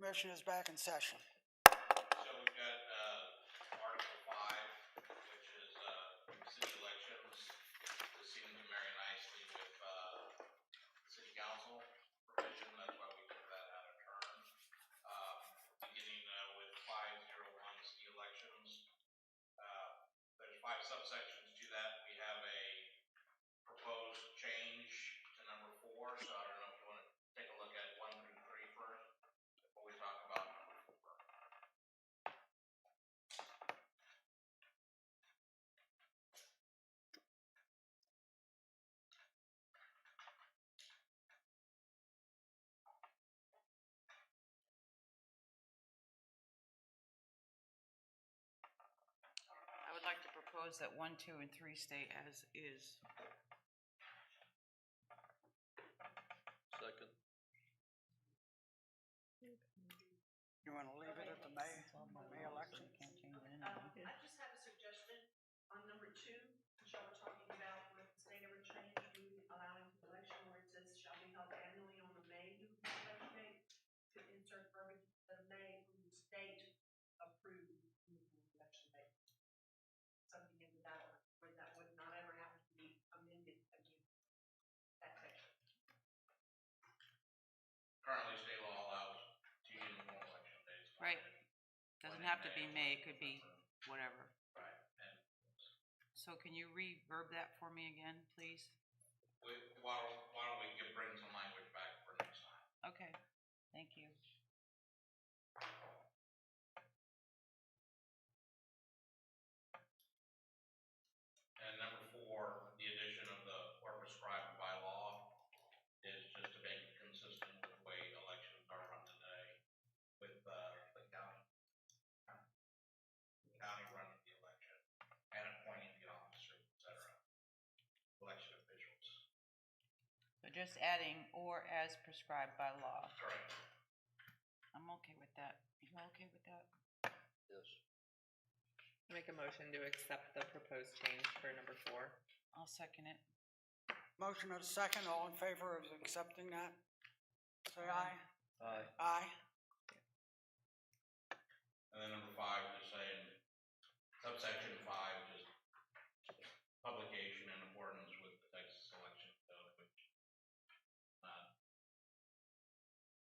Commission is back in session. So we've got, Article 5, which is, city elections. This seems to marry nicely with, city council provision, that's why we took that out of turn. Beginning, with 501 city elections. There's 5 subsections to that. We have a proposed change to number 4, so I don't know if you want to take a look at 1 through 3 first, before we talk about number 4. I would like to propose that 1, 2, and 3 stay as is. Second. You want to leave it at the May election? Can't change it anyway. I just have a suggestion on number 2, which y'all were talking about with the state ever change, we allowing the election where it says shall be held annually on the May election date, to insert verbiage instead of May, from the state approved election date. Something in that, where that would not ever have to be amended again. That section. Currently, state law allows 2 uniform election dates. Right. Doesn't have to be May, it could be whatever. Right, and So can you reverb that for me again, please? why don't we bring some language back for next time? Okay, thank you. And number 4, the addition of the or prescribed by law is just to make it consistent with the way elections are run today, with the county running the election and appointing the officers, et cetera, election officials. So just adding or as prescribed by law. Correct. I'm okay with that. You all okay with that? Yes. Make a motion to accept the proposed change for number 4. I'll second it. Motion and a second, all in favor of accepting that? Say aye. Aye. Aye. And then number 5, just saying, subsection 5, just publication in accordance with the Texas election code, which is not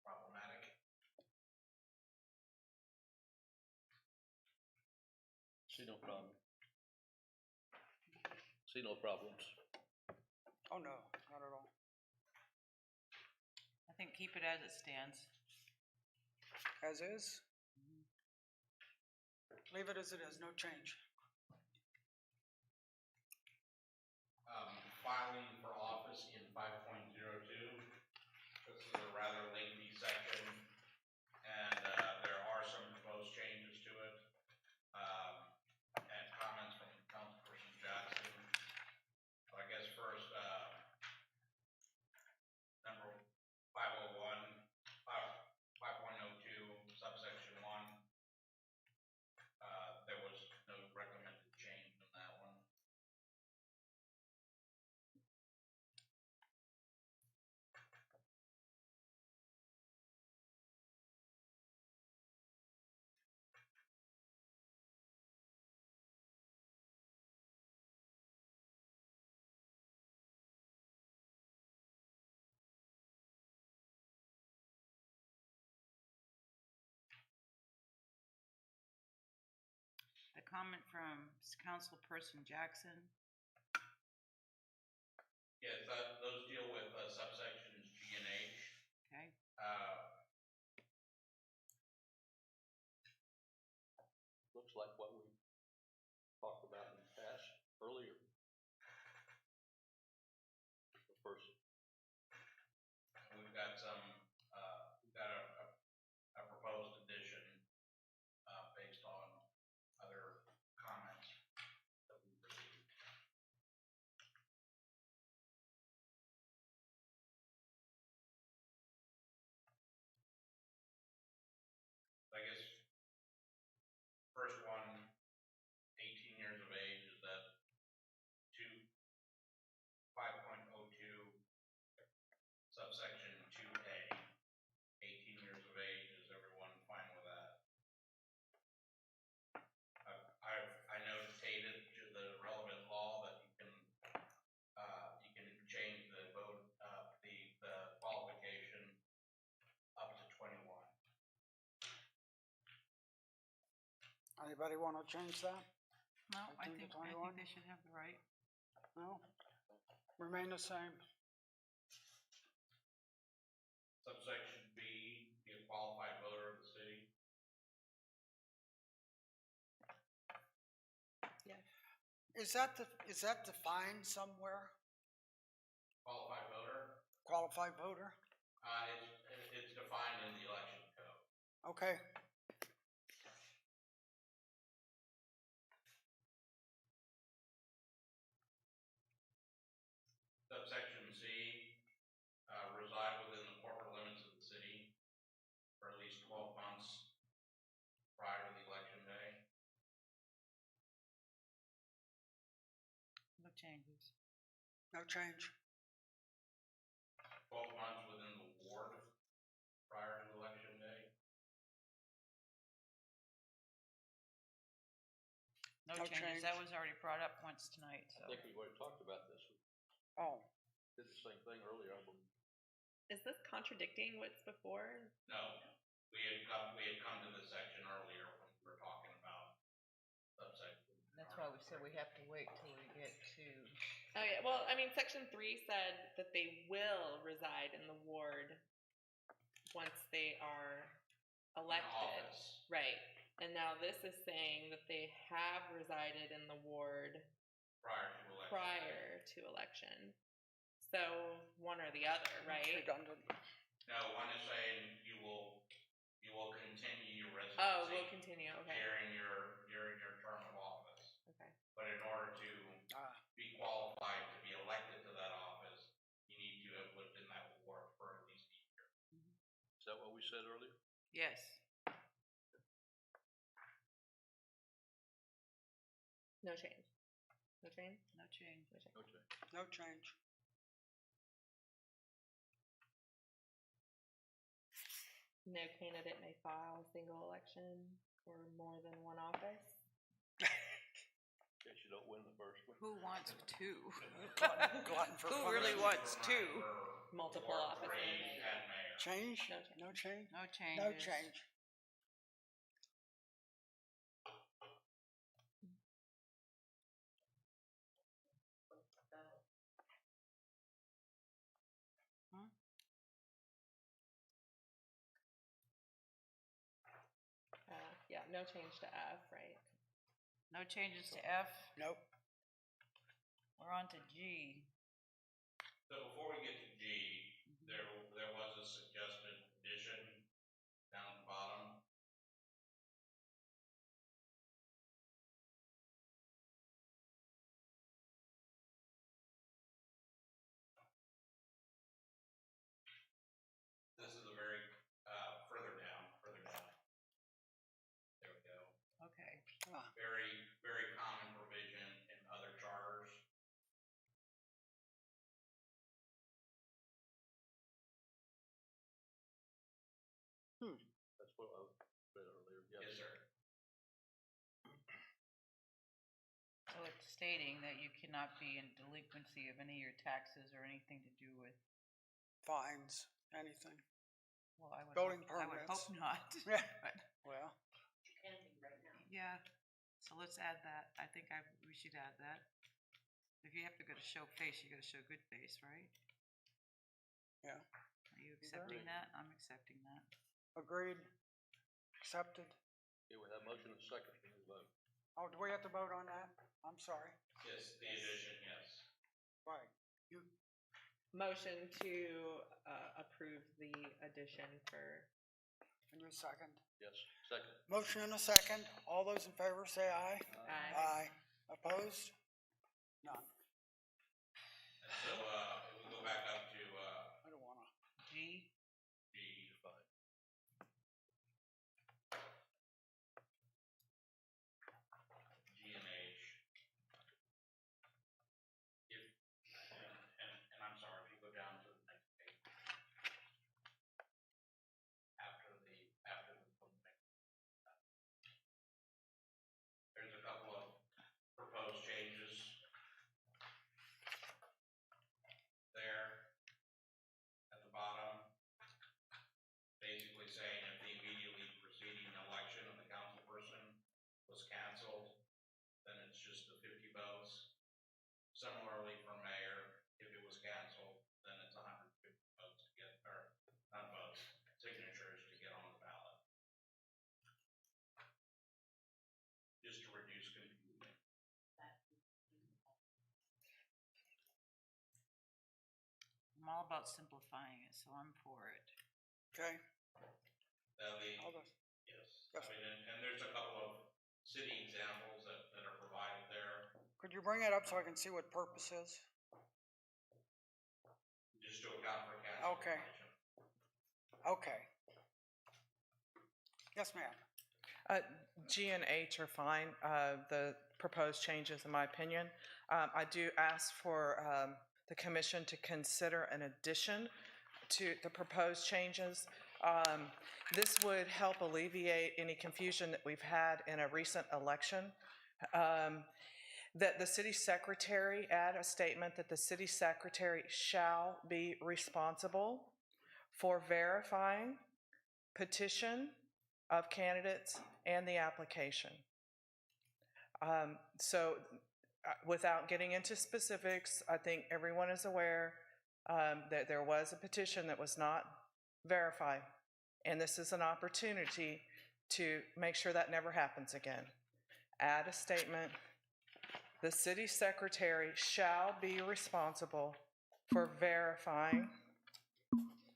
problematic. See no problem. See no problems. Oh, no, not at all. I think keep it as it stands. As is? Leave it as it is, no change. Filing for office in 5.02. This is a rather lengthy section, and there are some proposed changes to it, and comments from Councilperson Jackson. So I guess first, number 501, 5.02, subsection 1. There was no recommended change in that one. The comment from Councilperson Jackson. Yes, those deal with subsections G and H. Okay. Looks like what we talked about in the past earlier. The first. We've got some, we've got a proposed addition based on other comments that we've received. I guess, first one, 18 years of age, is that 5.02 Anybody want to change that? No, I 18 to think 21? they should have the right. No? Remain the same. Subsection B, be a qualified voter of the city. Yes. Is that defined somewhere? Qualified voter, Qualified voter? it's defined in the election code. Okay. Subsection C, reside within the corporate limits of the city for at least 12 months prior to the election day. No changes. No change. 12 months within the ward prior to election day. No No changes. change. That was already brought up once tonight, so. I think we've already talked about this. We Oh, did the same thing earlier, I believe. Is this contradicting what's before? No, we had come to this section earlier when we were talking about subsection. That's why we said we have to wait till we get to. Oh, yeah, well, I mean, section 3 said that they will reside in the ward once they are elected. Office. Right, and now this is saying that they have resided in the ward prior to election. So, one or the other, right? redundant. No, one is saying you will continue your residency. Oh, we'll continue, okay, During your term of office. okay. But in order to be qualified to be elected to that office, you need to have lived in that ward for at least a year. Is that what we said earlier? Yes. No change. No change? No change. No change. Okay. No change. No candidate may file a single election for more than one office. In case you don't win the first one. Who wants two? Glutton for Who really punishment. wants two? Multiple Ward offices. 3 and mayor. Change? No change. No change? No changes. No change. Yeah, no change to F, right? No changes to F. Nope. We're on to G. So before we get to G, there was a suggested addition down at the bottom. This is a very further down. There we go. Okay. Very, very common provision in other charters. That's what I read earlier, yes. Yes, sir. So it's stating that you cannot be in delinquency of any of your taxes or anything to do with, Fines, anything. well, I would Building hope, I would hope permits. not. Yeah. But, Well, You can be right now. yeah, so let's add that. I think we should add that. If you have to go to show face, you gotta show good face, right? yeah. Are you accepting that? I'm accepting that. Agreed. Accepted. Okay, we have motion and second, we need to vote. Oh, do we have to vote on that? I'm sorry. Yes, the addition, yes. Right. You, Motion to approve the addition for, and you second. Yes, second. Motion and a second. All those in favor say aye. Aye. Opposed? None. And so if we go back up to I don't wanna. G. G, Fine. G and H. If, and I'm sorry, if you go down to the next page. After the there's a couple of proposed changes. all about simplifying it, so I'm for it. Okay? Yes. I mean, and there's a couple of city examples that are provided there, Could you bring it up so I can see what purpose is? just to account for cash Okay. information. Okay. Yes, ma'am. G and H are fine, the proposed changes, in my opinion. I do ask for the commission to consider an addition to the proposed changes. This would help alleviate any confusion that we've had in a recent election. That the city secretary add a statement that the city secretary shall be responsible for verifying petition of candidates and the application. Without getting into specifics, I think everyone is aware that there was a petition that was not verified, and this is an opportunity to make sure that never happens again. Add a statement, the city secretary shall be responsible for verifying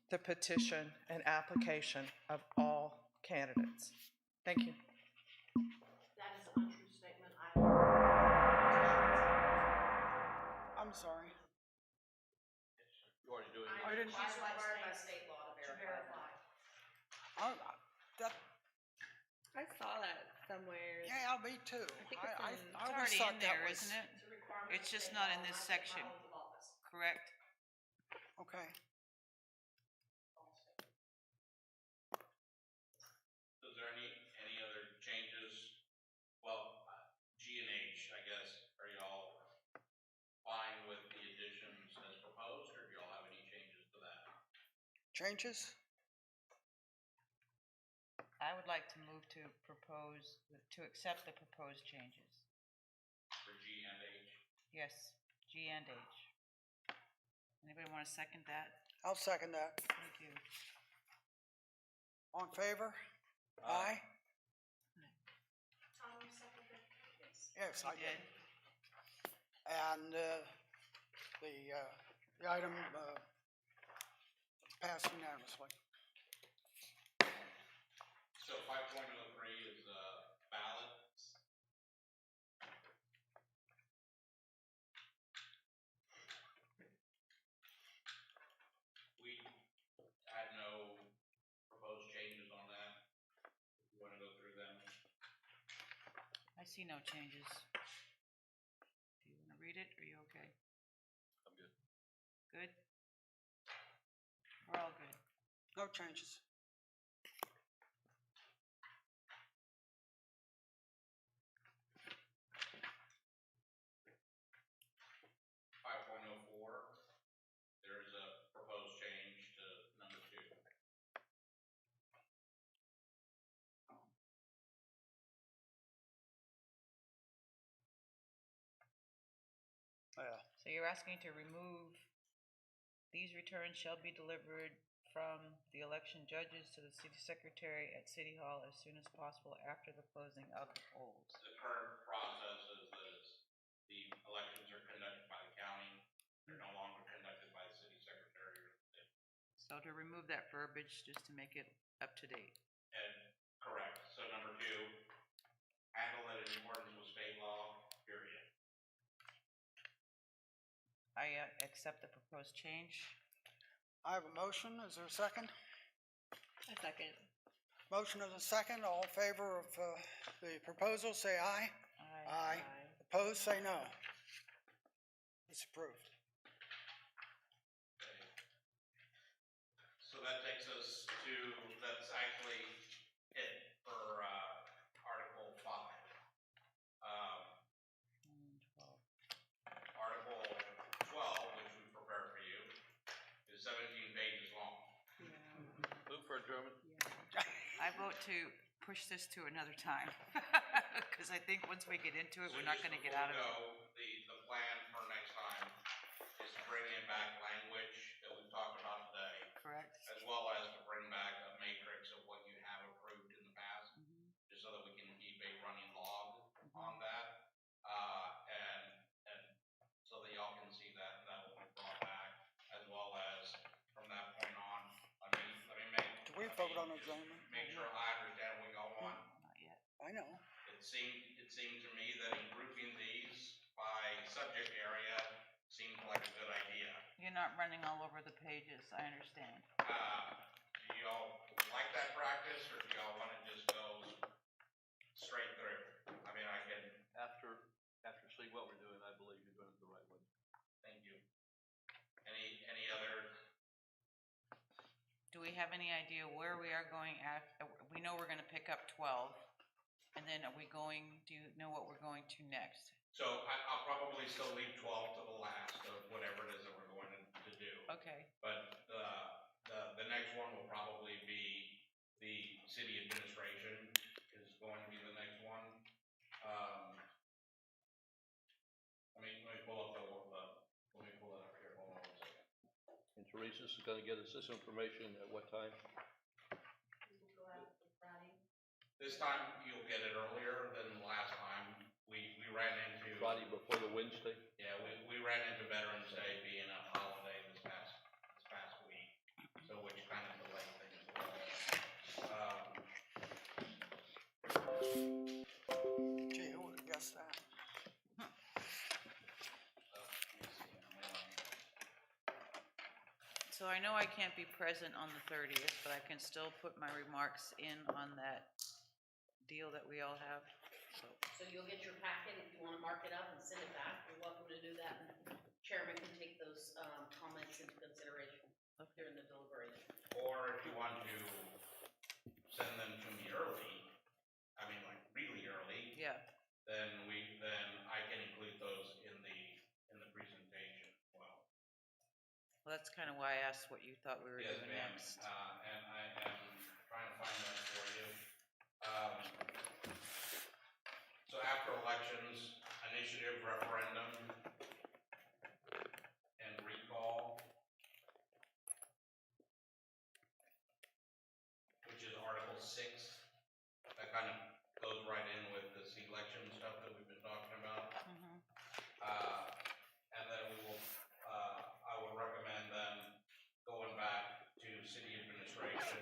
the petition and application of all candidates. Thank you. That is an untrue statement. I'm sorry. You already doing I didn't. She's required by state law to verify. I saw that somewhere. Yeah, me too. think it's I in- It's always already thought in that there, was. isn't it? It's a requirement. It's of just state not law, in this not section. filed of office. Correct? Okay. Is there any other changes? Well, G and H, I guess, are y'all fine with the additions as proposed, or do y'all have any changes to that? Changes? I would like to move to accept the proposed changes. For G and H? Yes, G and H. Anybody want to second that? I'll second that. Thank you. All in favor? Aye. Tom, you seconded? Yes. Yes, I You did. did? And the item passed unanimously. So 5.03 is ballot. We had no proposed changes on that. You want to go through them? I see no changes. Do you want to read it? Are you okay? I'm good. Good? We're all good. No changes. There is a proposed change to number 2. Yeah. So you're asking to remove, these returns shall be delivered from the election judges to the city secretary at City Hall as soon as possible after the closing of the polls. The current process is that the elections are conducted by the county. They're no longer conducted by the city secretary. So to remove that verbiage, just to make it up to date. And correct. So number 2, handle it in accordance with state law, period. I accept the proposed change. I have a motion. Is there a second? A second. Motion is a second. All in favor of the proposal, say aye. Aye. Opposed, say no. It's approved. Okay. So that takes us to, that's actually it for Article 5. Article 12, which we prepared for you, is 17 pages long. Move for adjournment. I vote to push this to another time, because I think once we get into it, we're not gonna get out of it. The plan for next time is to bring in back language that we've talked about today, Correct? as well as to bring back a matrix of what you have approved in the past, just so that we can keep a running log on that, and so that y'all can see that, and that will be brought back, as well as vote on adjournment. make sure I understand what y'all want. Not yet. I know. It seemed to me that in grouping these by subject area seemed like a good idea. You're not running all over the pages, I understand. Do y'all like that practice, or do y'all want to just go straight through? I mean, I can. After seeing what we're doing, I believe you're doing it the right way. Thank you. Any other? Do we have any idea where we are going at? We know we're gonna pick up 12, and then are we going, do you know what we're going to next? So I'll probably still leave 12 to the last of whatever it is that we're going to do. Okay, But the next one will probably be the city administration is going to be the next one. Let me pull up let me pull it up here. Hold on one second. And Teresa's gonna get us this information at what time? This time you'll get it earlier than last time. We ran into Friday before the Wednesday? Yeah, we ran into Veterans Day being a holiday this past week, so which kind of delayed things a little. Gee, who would have guessed that? so I know I can't be present on the 30th, but I can still put my remarks in on that deal that we all have, so. So you'll get your packet, if you wanna mark it up and send it back, you're welcome to do that. And Chairman can take those, comments into consideration during the deliberation. Or if you want to send them to me early, I mean like really early, Yeah, then I can include those in the presentation as well. well, that's kind of why I asked what you thought we were Yes, doing ma'am. next. And I am trying to find that for you. So after elections, initiative, referendum, and recall, which is Article 6, that kind of goes right in with this election stuff that we've been talking about. Mhm. And then I would recommend then going back to city administration,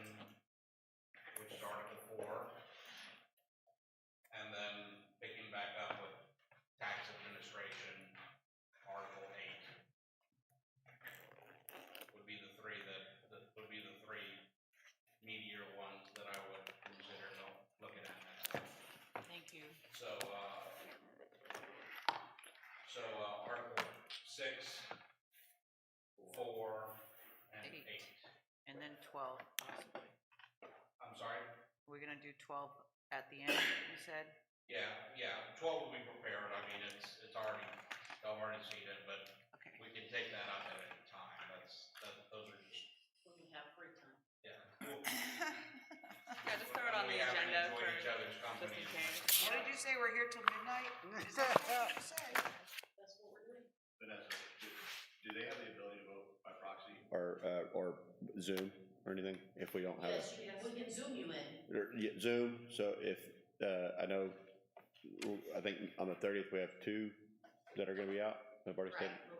which is Article 4, and then picking back up with tax administration, Article 8. Would be the three meatier ones that I would consider looking at next time. Thank you. So Article 6, 4, and 8. And then 12, possibly. I'm sorry? We're gonna do 12 at the end, you said? Yeah, 12 will be prepared. I mean, I've already seen it, but Okay. we can take that up at any time. Those are just, When we have free time. yeah. Cool. Yeah, just throw it on the We haven't agenda enjoyed for, each other's just company. in case. What did you say, we're here till midnight? Is that what you said? That's what we're doing. Vanessa, do they have the ability to vote by proxy? Or Zoom or anything, if we don't have Yes, we can zoom you in. Zoom, so if, I know, I think on the 30th, we have 2 that are gonna be out, I've already Right, stated. but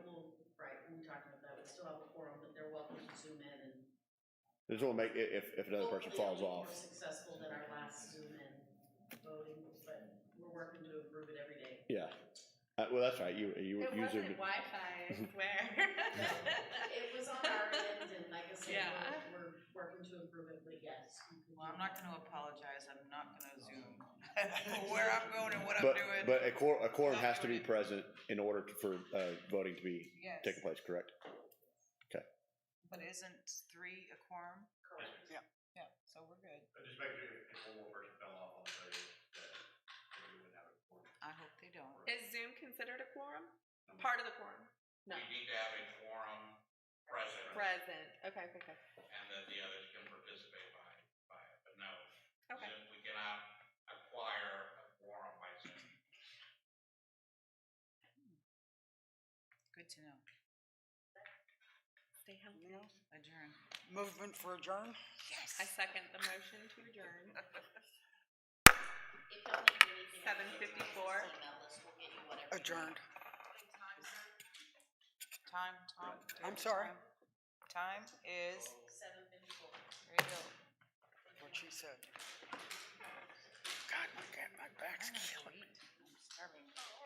we talked about that, we still have a quorum, but they're welcome to zoom in and. Just wanna make, if another person hopefully falls it'll be off. More successful than our last zoom in voting, but we're working to improve it every day. Yeah, well, that's right, you It Zoom. wasn't Wi-Fi, I swear. It was on our end, and like I said, Yeah. we're working to improve it, but yes. Well, I'm not gonna apologize, I'm not gonna Zoom. Where I'm going and what I'm doing. But a quorum has to be present in order for voting to be Yes. taking place, correct? Okay. But isn't 3 a quorum? Correct. Yeah. Yeah, so we're good. Just make sure if one more person fell off on the 30th, that we wouldn't have a quorum. I hope they don't. Is Zoom considered a quorum? Part of the quorum? No. We need to have a quorum present. Present, okay. And then the others can participate by it, but no. Okay. We cannot acquire a quorum by Zoom. Good to know. Stay healthy. Anything else? Adjourn. Movement for adjourn? I second the motion to adjourn. If y'all need anything. 7:54. Email us, we'll get you whatever. Adjourned. Time. I'm sorry. Time is, 7:54. there you go. what she said. God, my back's killing me. I'm starving.